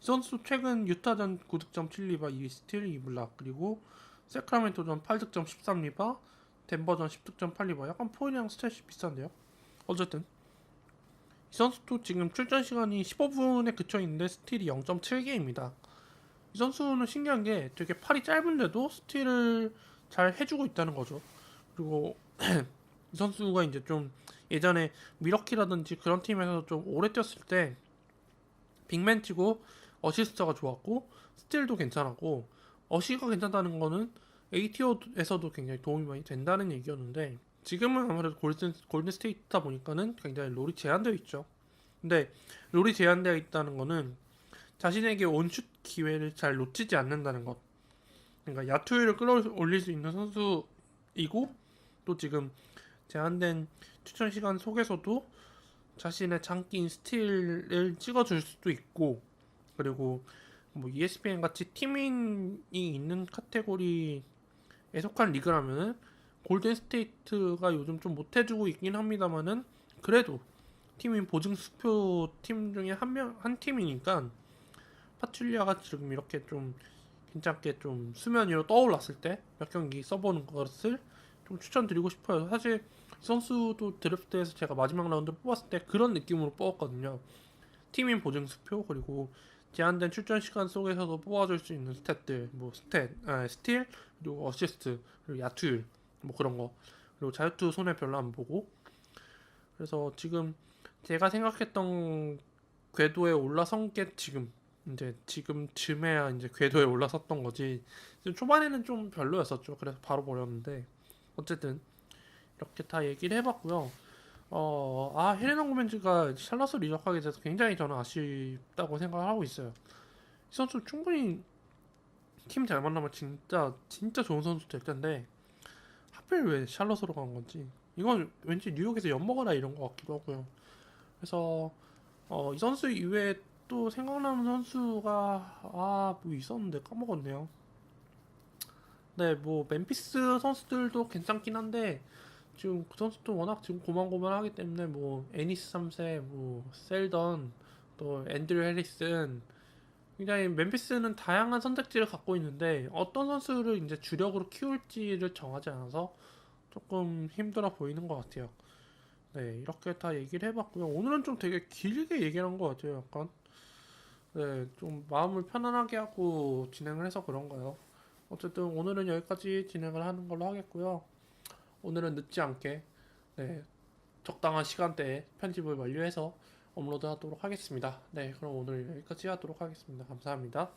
이 선수 최근 유타전 9득점 7리바 2스틸 2블락 그리고 세크라멘토전 8득점 13리바 덴버전 10득점 8리바 약간 포인트랑 스탯이 비슷한데요. 어쨌든 이 선수도 지금 출전 시간이 15분에 그쳐 있는데 스틸이 0.7개입니다. 이 선수는 신기한 게 되게 팔이 짧은데도 스틸을 잘 해주고 있다는 거죠. 그리고 이 선수가 이제 좀 예전에 미러키라든지 그런 팀에서 좀 오래 뛰었을 때 빅맨 치고 어시스트가 좋았고 스틸도 괜찮았고 어시가 괜찮다는 거는 ATO에서도 굉장히 도움이 많이 된다는 얘기였는데 지금은 아무래도 골든 스테이트다 보니까는 굉장히 롤이 제한되어 있죠. 근데 롤이 제한되어 있다는 거는 자신에게 온슛 기회를 잘 놓치지 않는다는 것. 그러니까 야투율을 끌어올릴 수 있는 선수이고 또 지금 제한된 추천 시간 속에서도 자신의 장기인 스틸을 찍어줄 수도 있고 그리고 뭐 ESPN 같이 팀인이 있는 카테고리에 속한 리그라면은 골든 스테이트가 요즘 좀 못해주고 있긴 합니다만은 그래도 팀인 보증 수표 팀 중에 한 팀이니까 파출리아가 지금 이렇게 좀 괜찮게 좀 수면 위로 떠올랐을 때 몇 경기 써보는 것을 좀 추천드리고 싶어요. 사실 이 선수도 드래프트에서 제가 마지막 라운드를 뽑았을 때 그런 느낌으로 뽑았거든요. 팀인 보증 수표 그리고 제한된 출전 시간 속에서도 뽑아줄 수 있는 스탯들 뭐 스틸 그리고 어시스트 그리고 야투율 뭐 그런 거 그리고 자유투 손해 별로 안 보고 그래서 지금 제가 생각했던 궤도에 올라선 게 이제 지금쯤에야 이제 궤도에 올라섰던 거지. 초반에는 좀 별로였었죠. 그래서 바로 버렸는데 어쨌든 이렇게 다 얘기를 해봤고요. 헬레나 고멘즈가 샬럿을 이적하게 돼서 굉장히 저는 아쉽다고 생각을 하고 있어요. 이 선수 충분히 팀 잘 만나면 진짜 진짜 좋은 선수 될 텐데 하필 왜 샬럿으로 간 건지 이건 왠지 뉴욕에서 엿먹어라 이런 것 같기도 하고요. 그래서 이 선수 이외에 또 생각나는 선수가 뭐 있었는데 까먹었네요. 네, 뭐 멤피스 선수들도 괜찮긴 한데 지금 그 선수도 워낙 지금 고만고만하기 때문에 뭐 애니스 3세, 뭐 셀던, 또 앤드류 해리슨 굉장히 멤피스는 다양한 선택지를 갖고 있는데 어떤 선수를 이제 주력으로 키울지를 정하지 않아서 조금 힘들어 보이는 것 같아요. 네, 이렇게 다 얘기를 해봤고요. 오늘은 좀 되게 길게 얘기를 한 것 같아요. 약간 네, 좀 마음을 편안하게 하고 진행을 해서 그런가요? 어쨌든 오늘은 여기까지 진행을 하는 걸로 하겠고요. 오늘은 늦지 않게 네, 적당한 시간대에 편집을 완료해서 업로드 하도록 하겠습니다. 네, 그럼 오늘 여기까지 하도록 하겠습니다. 감사합니다.